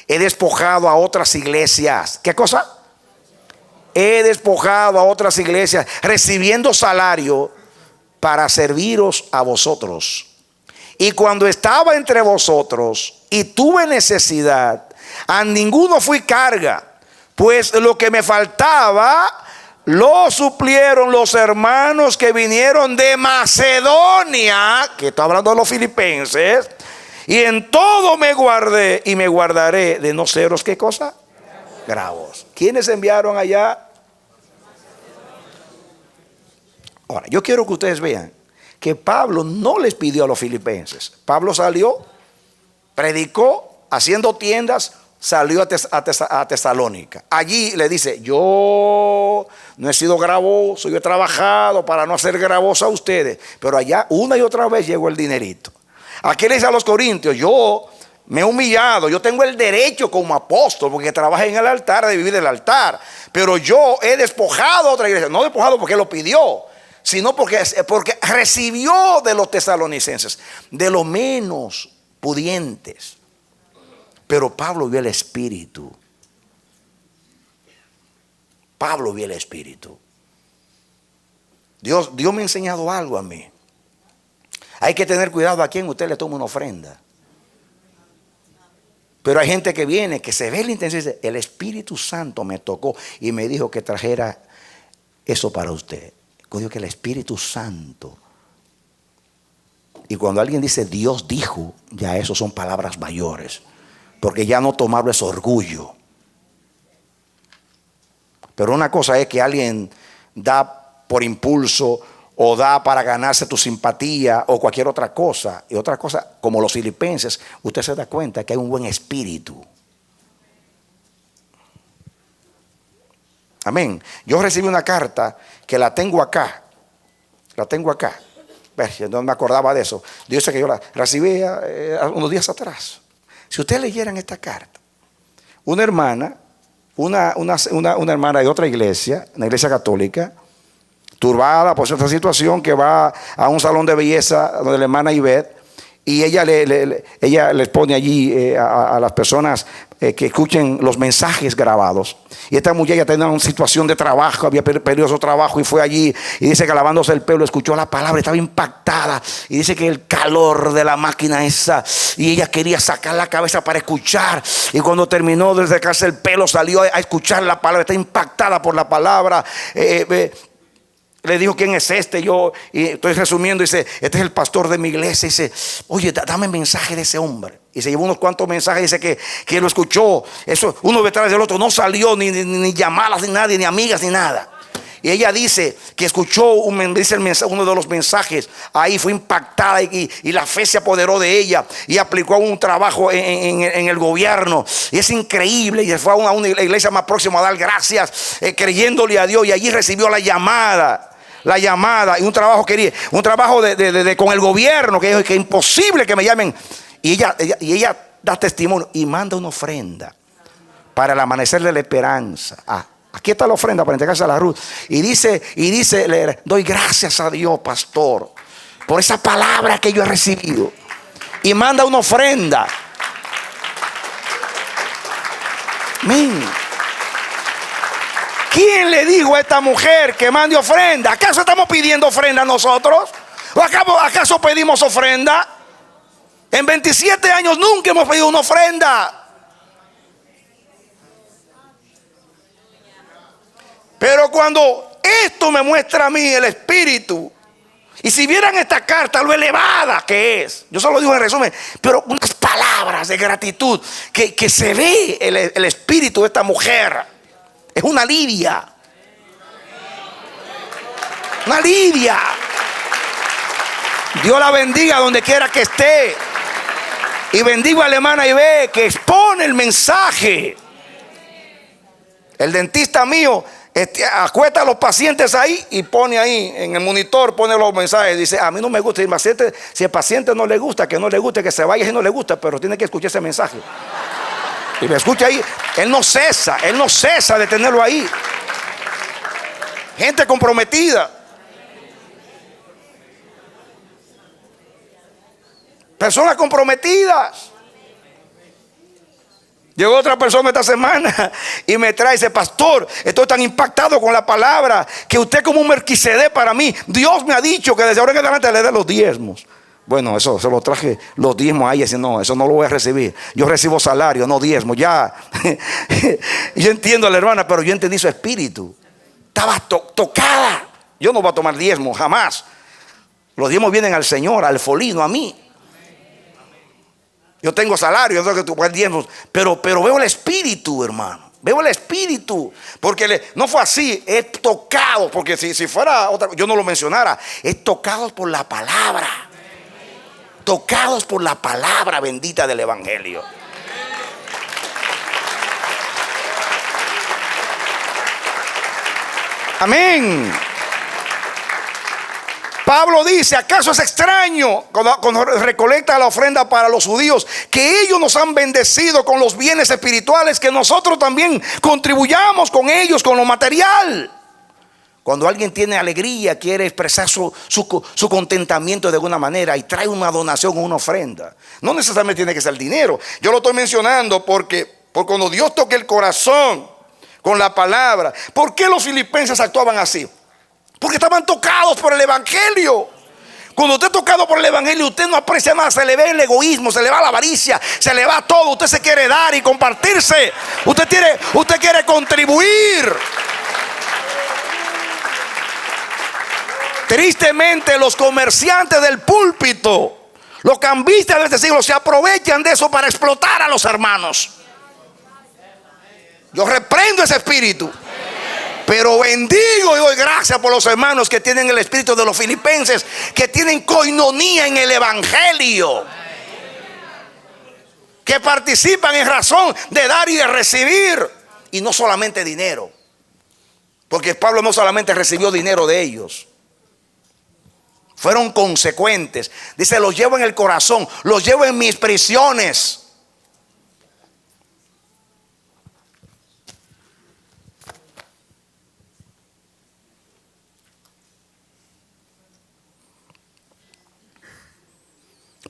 He despojado a otras iglesias. ¿Qué cosa? He despojado a otras iglesias, recibiendo salario para serviros a vosotros. Y cuando estaba entre vosotros y tuve necesidad, a ninguno fui carga, pues lo que me faltaba lo suplieron los hermanos que vinieron de Macedonia, que está hablando de los filipenses, y en todo me guardé y me guardaré de no seros, ¿qué cosa? Gravos. ¿Quiénes enviaron allá? Ahora, yo quiero que ustedes vean que Pablo no les pidió a los filipenses. Pablo salió, predicó, haciendo tiendas, salió a Tesalónica. Allí le dice: yo no he sido gravoso, yo he trabajado para no hacer gravoso a ustedes. Pero allá una y otra vez llegó el dinerito. Aquí le dice a los corintios: yo me he humillado, yo tengo el derecho como apóstol, porque trabajé en el altar, de vivir del altar. Pero yo he despojado a otra iglesia. No despojado porque lo pidió, sino porque recibió de los tesalonicenses, de los menos pudientes. Pero Pablo vio el Espíritu. Pablo vio el Espíritu. Dios me ha enseñado algo a mí. Hay que tener cuidado a quien usted le toma una ofrenda. Pero hay gente que viene, que se ve la intención y dice: el Espíritu Santo me tocó y me dijo que trajera eso para usted. Digo que el Espíritu Santo. Y cuando alguien dice Dios dijo, ya eso son palabras mayores, porque ya no tomarlo es orgullo. Pero una cosa es que alguien da por impulso, o da para ganarse tu simpatía, o cualquier otra cosa. Y otra cosa, como los filipenses, usted se da cuenta que hay un buen espíritu. Amén. Yo recibí una carta que la tengo acá. No me acordaba de eso. Dios sé que yo la recibí unos días atrás. Si ustedes leyeran esta carta, una hermana de otra iglesia, una iglesia católica, turbada por esta situación, que va a un salón de belleza donde la hermana Ivette, y ella les pone allí a las personas que escuchen los mensajes grabados. Y esta mujer ya tenía una situación de trabajo, había perdido su trabajo y fue allí, y dice que lavándose el pelo escuchó la palabra, estaba impactada, y dice que el calor de la máquina esa, y ella quería sacar la cabeza para escuchar, y cuando terminó de secarse el pelo salió a escuchar la palabra, está impactada por la palabra. Le dijo: ¿quién es este? Yo, y estoy resumiendo, dice: este es el pastor de mi iglesia. Dice: oye, dame mensaje de ese hombre. Y se llevó unos cuantos mensajes. Dice que lo escuchó. Eso, uno detrás del otro. No salió ni llamadas ni nadie, ni amigas ni nada. Y ella dice que escuchó uno de los mensajes. Ahí fue impactada y la fe se apoderó de ella. Y aplicó un trabajo en el gobierno. Y es increíble. Y se fue a una iglesia más próxima a dar gracias, creyéndole a Dios. Y allí recibió la llamada y un trabajo con el gobierno, que es imposible que me llamen. Y ella da testimonio y manda una ofrenda para el amanecer de la esperanza. Aquí está la ofrenda para entregarse a la Ruth. Y dice, doy gracias a Dios, pastor, por esa palabra que yo he recibido. y manda una ofrenda. Amén. ¿Quién le dijo a esta mujer que mande ofrenda? ¿Acaso estamos pidiendo ofrenda nosotros? ¿O acaso pedimos ofrenda? En 27 años nunca hemos pedido una ofrenda. Pero cuando esto me muestra a mí el Espíritu, y si vieran esta carta, lo elevada que es, yo solo digo en resumen, pero unas palabras de gratitud, que se ve el espíritu de esta mujer. Es una Lidia. Una Lidia. Dios la bendiga donde quiera que esté. Y bendigo a la hermana Ibe, que expone el mensaje. El dentista mío acuesta a los pacientes ahí y pone ahí en el monitor, pone los mensajes. Dice: a mí no me gusta. Si el paciente no le gusta, que no le guste, que se vaya si no le gusta, pero tiene que escuchar ese mensaje. Y me escucha ahí. Él no cesa de tenerlo ahí. Gente comprometida. Personas comprometidas. Llegó otra persona esta semana y me trae, dice: pastor, estoy tan impactado con la palabra que usted como un Melquisedec para mí. Dios me ha dicho que desde ahora en adelante le dé los diezmos. Bueno, eso se lo traje, los diezmos a ella. Dice: no, eso no lo voy a recibir. Yo recibo salario, no diezmo. Ya. Yo entiendo a la hermana, pero yo entendí su espíritu. Estaba tocada. Yo no voy a tomar diezmo, jamás. Los diezmos vienen al Señor, al folino, a mí. Yo tengo salario, yo tengo que tomar diezmos, pero veo el espíritu, hermano. Veo el espíritu. Porque no fue así, es tocado. Porque si fuera otra, yo no lo mencionara. Es tocados por la palabra. Tocados por la palabra bendita del evangelio. Amén. Pablo dice: ¿acaso es extraño cuando recolecta la ofrenda para los judíos que ellos nos han bendecido con los bienes espirituales, que nosotros también contribuyamos con ellos con lo material? Cuando alguien tiene alegría, quiere expresar su contentamiento de alguna manera y trae una donación o una ofrenda. No necesariamente tiene que ser dinero. Yo lo estoy mencionando porque cuando Dios toca el corazón con la palabra. ¿Por qué los filipenses actuaban así? Porque estaban tocados por el evangelio. Cuando usted es tocado por el evangelio, usted no aprecia nada. Se le ve el egoísmo, se le va la avaricia, se le va todo. Usted se quiere dar y compartirse. Usted quiere contribuir. Tristemente, los comerciantes del púlpito, los cambistas de este siglo, se aprovechan de eso para explotar a los hermanos. Yo reprendo ese espíritu. Pero bendigo y doy gracias por los hermanos que tienen el espíritu de los filipenses, que tienen coinonía en el evangelio, que participan en razón de dar y de recibir, y no solamente dinero, porque Pablo no solamente recibió dinero de ellos, fueron consecuentes. Dice: los llevo en el corazón, los llevo en mis prisiones.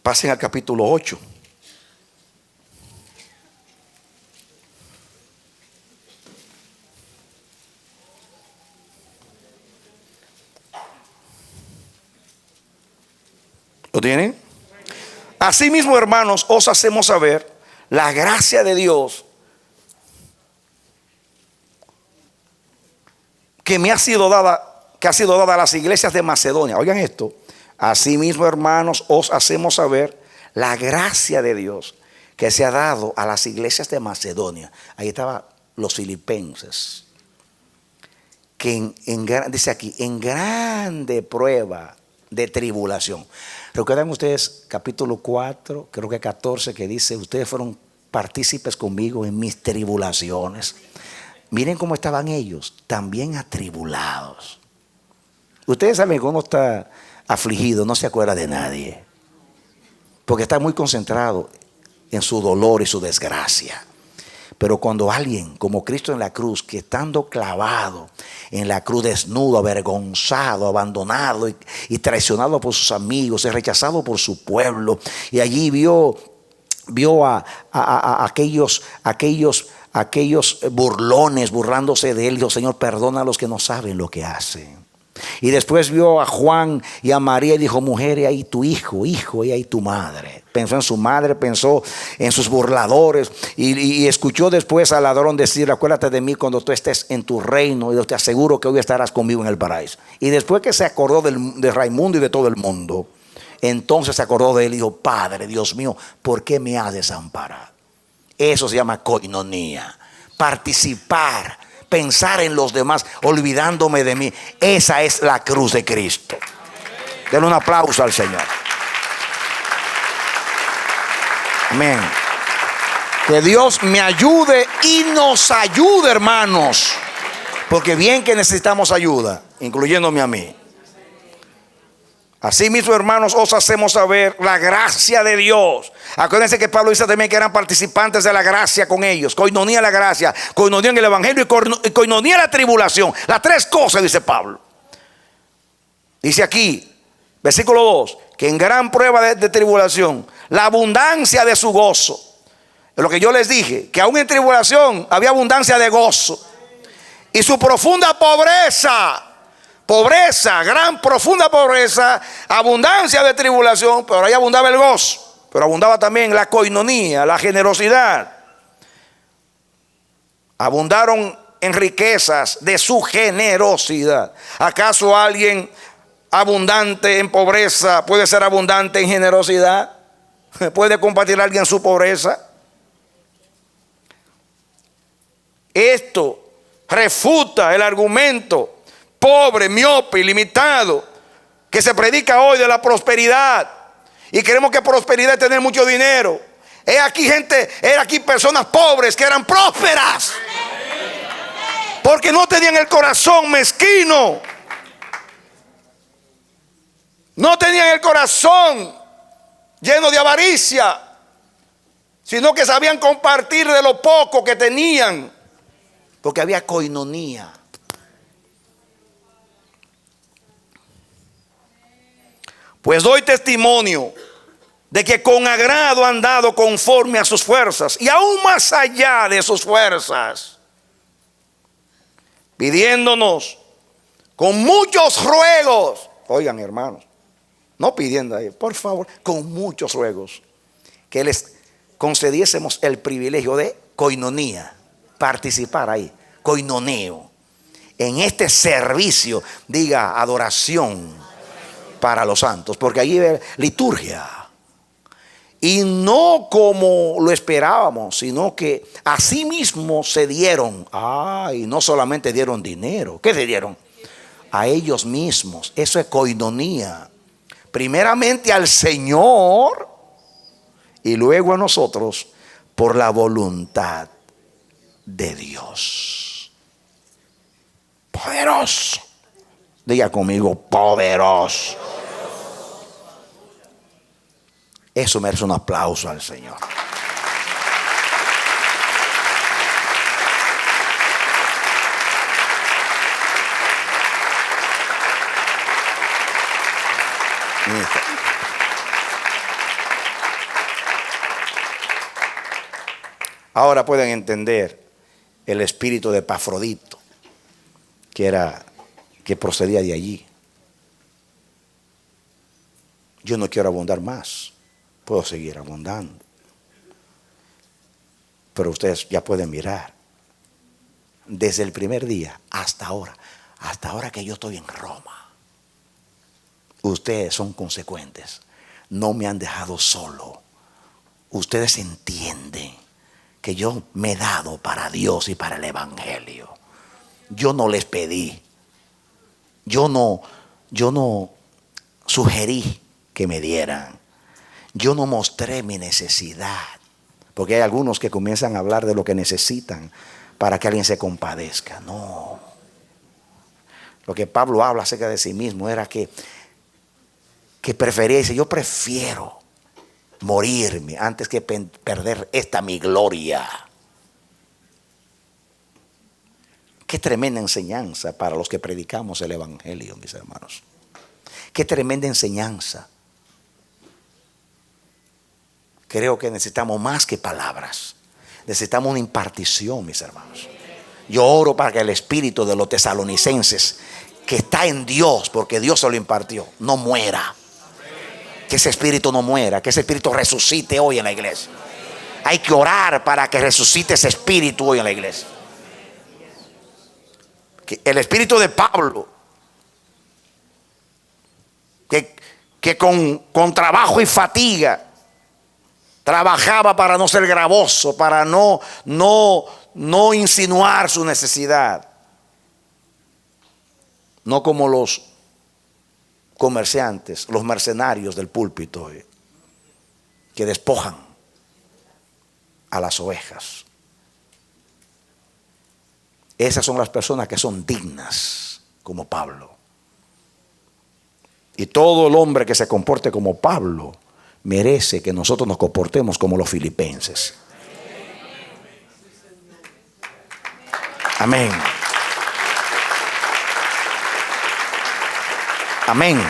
Pasen al capítulo 8. ¿Lo tienen? Asimismo, hermanos, os hacemos saber la gracia de Dios que ha sido dada a las iglesias de Macedonia. Oigan esto. Asimismo, hermanos, os hacemos saber la gracia de Dios que se ha dado a las iglesias de Macedonia. Ahí estaban los filipenses, que dice aquí, en grande prueba de tribulación. ¿Recuerdan ustedes capítulo 4, creo que 14, que dice: ustedes fueron partícipes conmigo en mis tribulaciones? Miren cómo estaban ellos, también atribulados. Ustedes saben que uno está afligido, no se acuerda de nadie, porque está muy concentrado en su dolor y su desgracia. Pero cuando alguien como Cristo en la cruz, que estando clavado en la cruz, desnudo, avergonzado, abandonado y traicionado por sus amigos, y rechazado por su pueblo, y allí vio a aquellos burlones burlándose de él, dijo: Señor, perdona a los que no saben lo que hacen. Y después vio a Juan y a María y dijo: mujer, y ahí tu hijo, y ahí tu madre. Pensó en su madre, pensó en sus burladores, y escuchó después al ladrón decir: acuérdate de mí cuando tú estés en tu reino, y yo te aseguro que hoy estarás conmigo en el paraíso. Y después que se acordó de Raimundo y de todo el mundo, entonces se acordó de él y dijo: Padre, Dios mío, ¿por qué me has desamparado? Eso se llama koinonía, participar, pensar en los demás, olvidándome de mí. Esa es la cruz de Cristo. Denle un aplauso al Señor. Amén. Que Dios me ayude y nos ayude, hermanos, porque bien que necesitamos ayuda, incluyéndome a mí. Así mismo, hermanos, os hacemos saber la gracia de Dios. Acuérdense que Pablo dice también que eran participantes de la gracia con ellos. Coinonía en la gracia, coinonía en el evangelio y coinonía en la tribulación. Las tres cosas, dice Pablo. Dice aquí, versículo 2, que en gran prueba de tribulación, la abundancia de su gozo. Es lo que yo les dije, que aún en tribulación había abundancia de gozo. Y su profunda pobreza, gran profunda pobreza, abundancia de tribulación, pero ahí abundaba el gozo, pero abundaba también la coinonía, la generosidad. Abundaron en riquezas de su generosidad. ¿Acaso alguien abundante en pobreza puede ser abundante en generosidad? ¿Puede compartir a alguien su pobreza? Esto refuta el argumento pobre, miope, ilimitado que se predica hoy de la prosperidad. Y queremos que prosperidad es tener mucho dinero. Era aquí personas pobres que eran prósperas, porque no tenían el corazón mezquino, no tenían el corazón lleno de avaricia, sino que sabían compartir de lo poco que tenían, porque había coinonía. Pues doy testimonio de que con agrado han dado conforme a sus fuerzas y aún más allá de sus fuerzas, pidiéndonos con muchos ruegos. Oigan, hermanos, no pidiendo ahí, por favor, con muchos ruegos, que les concediésemos el privilegio de coinonía, participar ahí, coinoneo, en este servicio, diga adoración para los santos, porque allí hay liturgia. Y no como lo esperábamos, sino que así mismo se dieron. Y no solamente dieron dinero. ¿Qué se dieron? A ellos mismos. Eso es coinonía. Primeramente al Señor y luego a nosotros por la voluntad de Dios. Poderoso. Diga conmigo, poderoso. Eso merece un aplauso al Señor. Ahora pueden entender el espíritu de Epafrodito, que procedía de allí. Yo no quiero abundar más, puedo seguir abundando, pero ustedes ya pueden mirar desde el primer día hasta ahora que yo estoy en Roma, ustedes son consecuentes, no me han dejado solo. Ustedes entienden que yo me he dado para Dios y para el evangelio. Yo no les pedí, yo no sugerí que me dieran. Yo no mostré mi necesidad, porque hay algunos que comienzan a hablar de lo que necesitan para que alguien se compadezca. No. Lo que Pablo habla acerca de sí mismo era que prefería, dice, yo prefiero morirme antes que perder esta mi gloria. Qué tremenda enseñanza para los que predicamos el evangelio, mis hermanos. Qué tremenda enseñanza. Creo que necesitamos más que palabras. Necesitamos una impartición, mis hermanos. Yo oro para que el espíritu de los tesalonicenses, que está en Dios, porque Dios se lo impartió, no muera. Que ese espíritu no muera, que ese espíritu resucite hoy en la iglesia. Hay que orar para que resucite ese espíritu hoy en la iglesia. Que el espíritu de Pablo, que con trabajo y fatiga trabajaba para no ser gravoso, para no insinuar su necesidad. No como los comerciantes, los mercenarios del púlpito, que despojan a las ovejas. Esas son las personas que son dignas, como Pablo. Y todo el hombre que se comporte como Pablo merece que nosotros nos comportemos como los filipenses. Amén. Amén.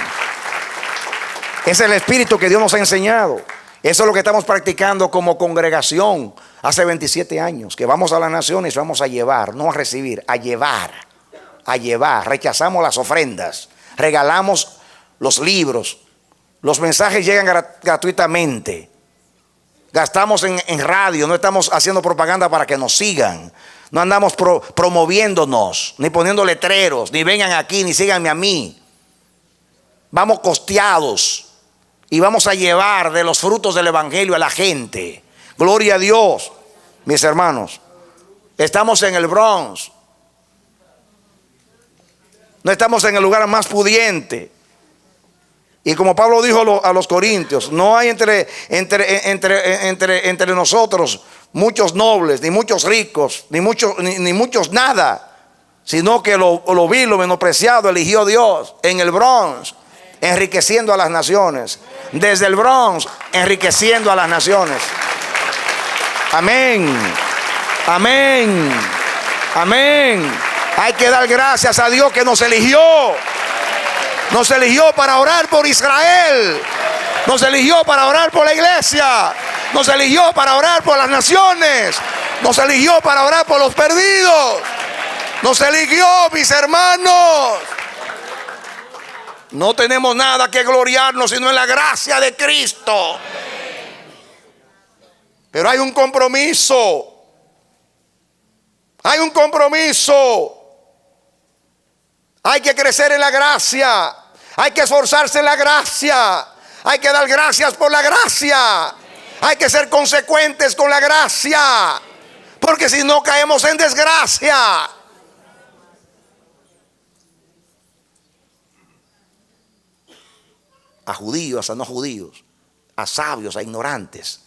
Ese es el espíritu que Dios nos ha enseñado. Eso es lo que estamos practicando como congregación hace 27 años. Que vamos a las naciones, vamos a llevar, no a recibir, a llevar. A llevar. Rechazamos las ofrendas. Regalamos los libros. Los mensajes llegan gratuitamente. Gastamos en radio. No estamos haciendo propaganda para que nos sigan. No andamos promoviéndonos, ni poniendo letreros, ni vengan aquí, ni síganme a mí. Vamos costeados y vamos a llevar de los frutos del evangelio a la gente. Gloria a Dios, mis hermanos. Estamos en el Bronx. No estamos en el lugar más pudiente. Y como Pablo dijo a los corintios, no hay entre nosotros muchos nobles, ni muchos ricos, ni muchos nada, sino que lo vil, lo menospreciado eligió Dios en el Bronx, enriqueciendo a las naciones. Desde el Bronx, enriqueciendo a las naciones. Amén. Amén. Amén. Hay que dar gracias a Dios que nos eligió. Nos eligió para orar por Israel. Nos eligió para orar por la iglesia. Nos eligió para orar por las naciones. Nos eligió para orar por los perdidos. Nos eligió, mis hermanos. No tenemos nada que gloriarnos sino en la gracia de Cristo. Pero hay un compromiso. Hay un compromiso. Hay que crecer en la gracia. Hay que esforzarse en la gracia. Hay que dar gracias por la gracia. Hay que ser consecuentes con la gracia. Porque si no caemos en desgracia. A judíos, a no judíos. A sabios, a ignorantes.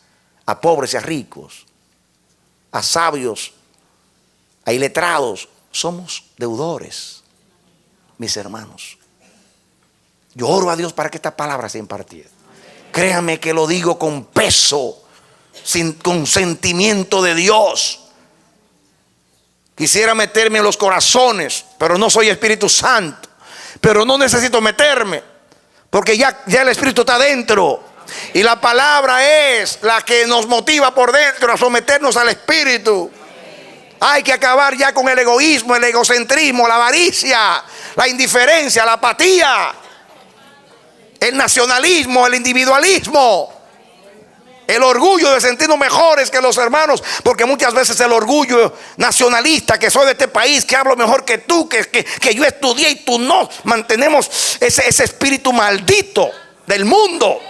A pobres y a ricos. A sabios, a iletrados. Somos deudores. Mis hermanos, yo oro a Dios para que esta palabra sea impartida. Créame que lo digo con peso, con sentimiento de Dios. Quisiera meterme en los corazones, pero no soy Espíritu Santo. Pero no necesito meterme, porque ya el Espíritu está dentro. Y la palabra es la que nos motiva por dentro a someternos al Espíritu. Hay que acabar ya con el egoísmo, el egocentrismo, la avaricia, la indiferencia, la apatía, el nacionalismo, el individualismo, el orgullo de sentirnos mejores que los hermanos, porque muchas veces el orgullo nacionalista, que soy de este país, que hablo mejor que tú, que yo estudié y tú no, mantenemos ese espíritu maldito del mundo.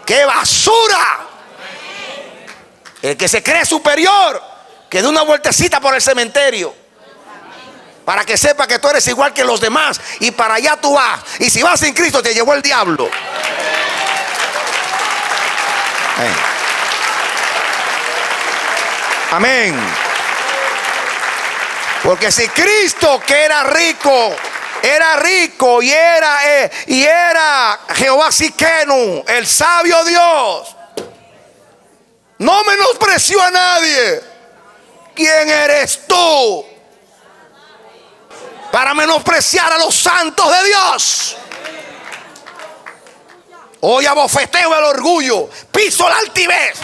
¡Qué basura! El que se cree superior, que dé una vueltecita por el cementerio para que sepa que tú eres igual que los demás, y para allá tú vas. Y si vas sin Cristo, te llevó el diablo. Amén. Porque si Cristo, que era rico y era Jehová Siquenu, el sabio Dios, no menospreció a nadie, ¿quién eres tú para menospreciar a los santos de Dios. Hoy abofeteo el orgullo, piso la altivez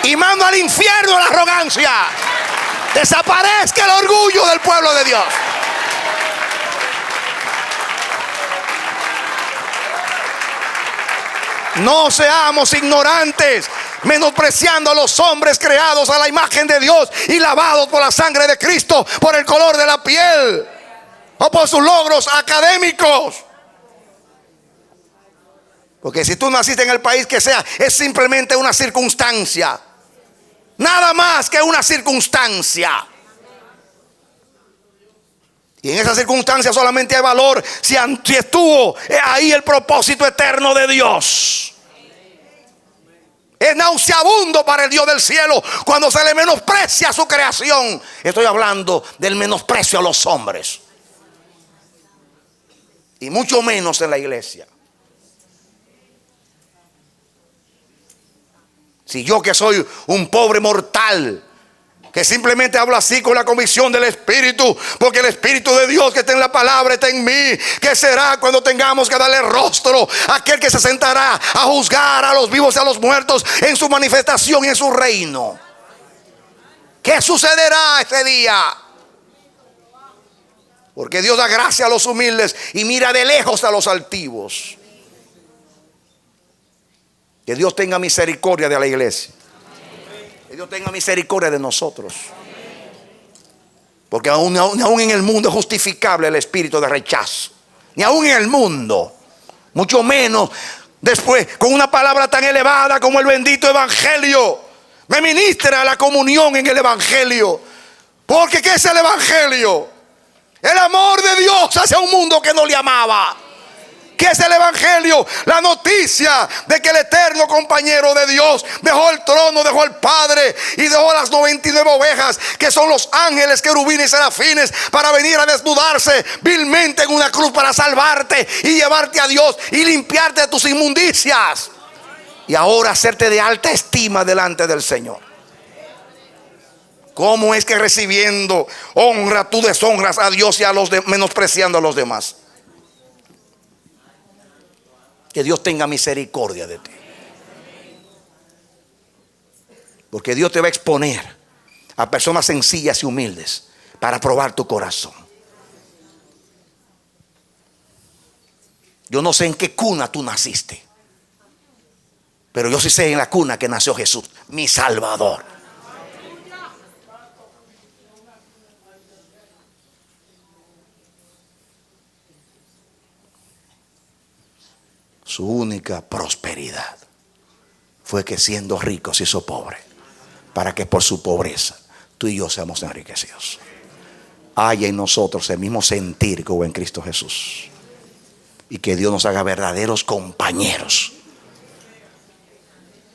y mando al infierno la arrogancia. Desaparezca el orgullo del pueblo de Dios. No seamos ignorantes, menospreciando a los hombres creados a la imagen de Dios y lavados por la sangre de Cristo, por el color de la piel o por sus logros académicos. Porque si tú naciste en el país que sea, es simplemente una circunstancia. Nada más que una circunstancia. Y en esa circunstancia solamente hay valor si estuvo ahí el propósito eterno de Dios. Es nauseabundo para el Dios del cielo cuando se le menosprecia su creación. Estoy hablando del menosprecio a los hombres. Y mucho menos en la iglesia. Si yo, que soy un pobre mortal, que simplemente hablo así con la convicción del Espíritu, porque el Espíritu de Dios que está en la palabra está en mí. ¿Qué será cuando tengamos que darle rostro a aquel que se sentará a juzgar a los vivos y a los muertos en su manifestación y en su reino? ¿Qué sucederá ese día? Porque Dios da gracia a los humildes y mira de lejos a los altivos. Que Dios tenga misericordia de la iglesia. Que Dios tenga misericordia de nosotros. Porque aún en el mundo es justificable el espíritu de rechazo. Ni aún en el mundo. Mucho menos después, con una palabra tan elevada como el bendito evangelio. Me ministra la comunión en el evangelio. Porque ¿qué es el evangelio? El amor de Dios hacia un mundo que no le amaba. ¿Qué es el evangelio? La noticia de que el eterno compañero de Dios dejó el trono, dejó el Padre y dejó las 99 ovejas, que son los ángeles, querubines y serafines, para venir a desnudarse vilmente en una cruz para salvarte y llevarte a Dios y limpiarte de tus inmundicias. Y ahora hacerte de alta estima delante del Señor. ¿Cómo es que recibiendo honra tú deshonras a Dios y a los menospreciando a los demás? Que Dios tenga misericordia de ti. Porque Dios te va a exponer a personas sencillas y humildes para probar tu corazón. Yo no sé en qué cuna tú naciste, pero yo sí sé en la cuna que nació Jesús, mi Salvador. Su única prosperidad fue que siendo rico se hizo pobre, para que por su pobreza tú y yo seamos enriquecidos. Haya en nosotros el mismo sentir que hubo en Cristo Jesús. Y que Dios nos haga verdaderos compañeros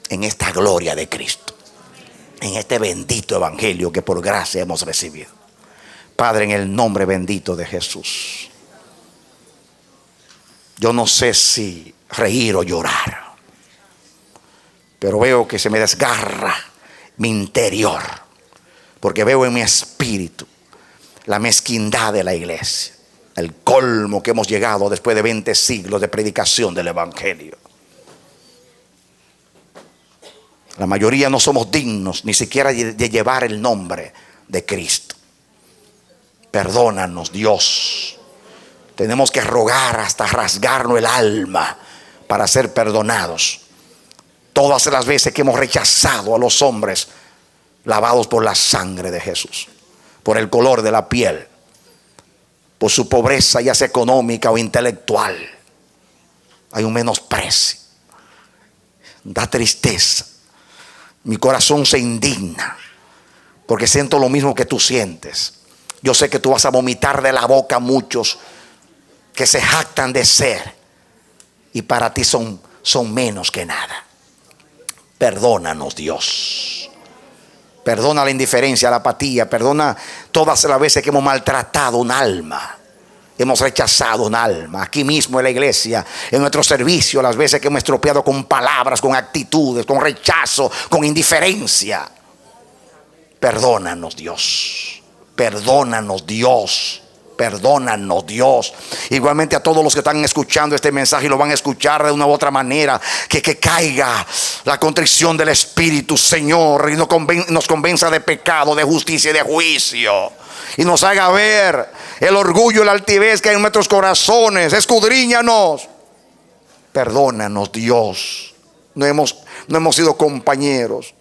en esta gloria de Cristo, en este bendito evangelio que por gracia hemos recibido. Padre, en el nombre bendito de Jesús, yo no sé si reír o llorar, pero veo que se me desgarra mi interior, porque veo en mi espíritu la mezquindad de la iglesia, el colmo que hemos llegado después de 20 siglos de predicación del evangelio. La mayoría no somos dignos ni siquiera de llevar el nombre de Cristo. Perdónanos, Dios. Tenemos que rogar hasta rasgarnos el alma para ser perdonados. Todas las veces que hemos rechazado a los hombres lavados por la sangre de Jesús, por el color de la piel, por su pobreza, ya sea económica o intelectual, hay un menosprecio. Da tristeza. Mi corazón se indigna porque siento lo mismo que tú sientes. Yo sé que tú vas a vomitar de la boca a muchos que se jactan de ser y para ti son menos que nada. Perdónanos, Dios. Perdona la indiferencia, la apatía. Perdona todas las veces que hemos maltratado un alma, hemos rechazado un alma. Aquí mismo en la iglesia, en nuestro servicio, las veces que hemos estropeado con palabras, con actitudes, con rechazo, con indiferencia. Perdónanos, Dios. Perdónanos, Dios. Perdónanos, Dios. Igualmente a todos los que están escuchando este mensaje y lo van a escuchar de una u otra manera, que caiga la contrición del Espíritu, Señor, y nos convenza de pecado, de justicia y de juicio, y nos haga ver el orgullo y la altivez que hay en nuestros corazones. Escudriñanos. Perdónanos, Dios. No hemos sido compañeros,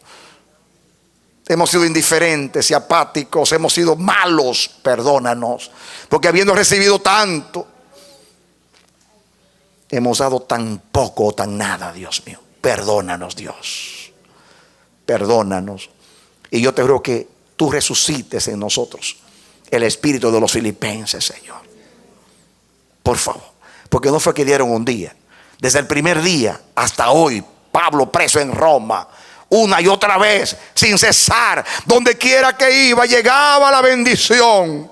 hemos sido indiferentes y apáticos, hemos sido malos. Perdónanos, porque habiendo recibido tanto, hemos dado tan poco o tan nada. Dios mío, perdónanos, Dios. Perdónanos. Y yo te ruego que tú resucites en nosotros el espíritu de los filipenses, Señor. Por favor, porque no fue que dieron un día. Desde el primer día hasta hoy, Pablo preso en Roma, una y otra vez, sin cesar, donde quiera que iba, llegaba la bendición.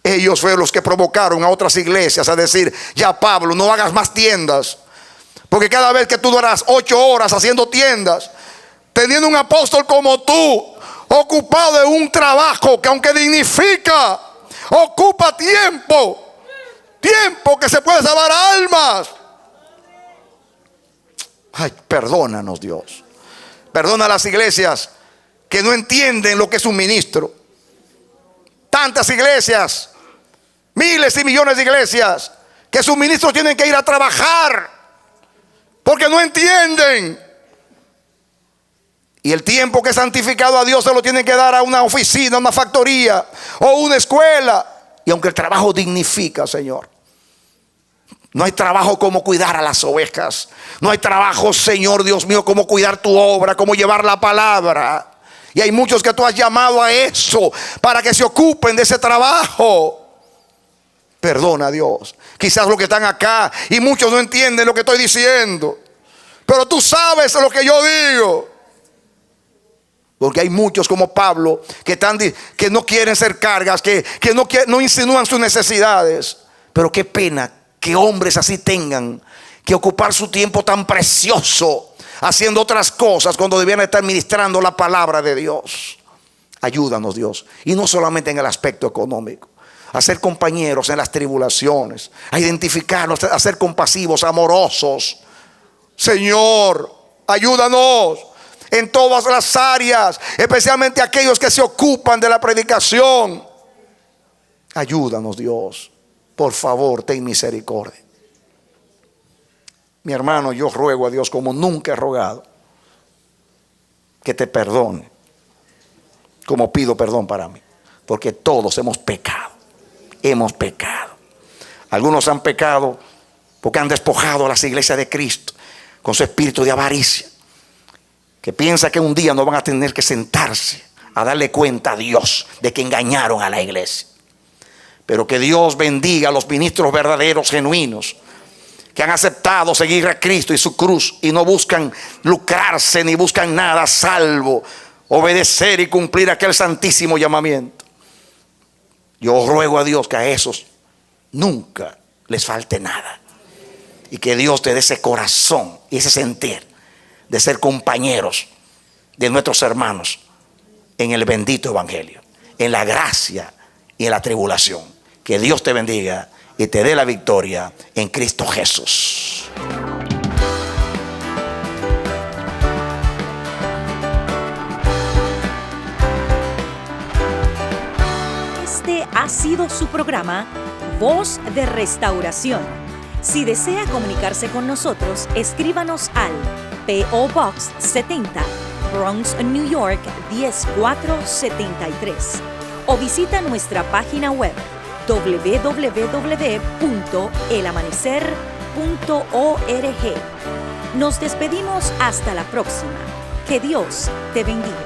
Ellos fueron los que provocaron a otras iglesias a decir: ya, Pablo, no hagas más tiendas, porque cada vez que tú duras 8 horas haciendo tiendas, teniendo un apóstol como tú, ocupado de un trabajo que, aunque dignifica, ocupa tiempo que se puede salvar almas. Ay, perdónanos, Dios. Perdona a las iglesias que no entienden lo que es un ministro. Tantas iglesias, miles y millones de iglesias, que sus ministros tienen que ir a trabajar porque no entienden. Y el tiempo que es santificado a Dios se lo tienen que dar a una oficina, una factoría o una escuela. Y aunque el trabajo dignifica, Señor, no hay trabajo como cuidar a las ovejas. No hay trabajo, Señor Dios mío, como cuidar tu obra, como llevar la palabra. Y hay muchos que tú has llamado a eso, para que se ocupen de ese trabajo. Perdona, Dios. Quizás los que están acá y muchos no entienden lo que estoy diciendo, pero tú sabes lo que yo digo. Porque hay muchos como Pablo que no quieren ser cargas, que no insinúan sus necesidades. Pero qué pena que hombres así tengan que ocupar su tiempo tan precioso haciendo otras cosas cuando debían estar ministrando la palabra de Dios. Ayúdanos, Dios. Y no solamente en el aspecto económico, a ser compañeros en las tribulaciones, a identificarnos, a ser compasivos, amorosos. Señor, ayúdanos en todas las áreas, especialmente aquellos que se ocupan de la predicación. Ayúdanos, Dios. Por favor, ten misericordia. Mi hermano, yo ruego a Dios como nunca he rogado, que te perdone, como pido perdón para mí, porque todos hemos pecado. Hemos pecado. Algunos han pecado porque han despojado a las iglesias de Cristo con su espíritu de avaricia, que piensa que un día no van a tener que sentarse a darle cuenta a Dios de que engañaron a la iglesia. Pero que Dios bendiga a los ministros verdaderos, genuinos, que han aceptado seguir a Cristo y su cruz y no buscan lucrarse ni buscan nada salvo obedecer y cumplir aquel santísimo llamamiento. Yo ruego a Dios que a esos nunca les falte nada, y que Dios te dé ese corazón y ese sentir de ser compañeros de nuestros hermanos en el bendito evangelio, en la gracia y en la tribulación. Que Dios te bendiga y te dé la victoria en Cristo Jesús. Este ha sido su programa Voz de Restauración. Si desea comunicarse con nosotros, escríbanos al P.O. Box 70, Bronx, New York 10473, o visita nuestra página web www.elamanecer.org. Nos despedimos hasta la próxima. Que Dios te bendiga.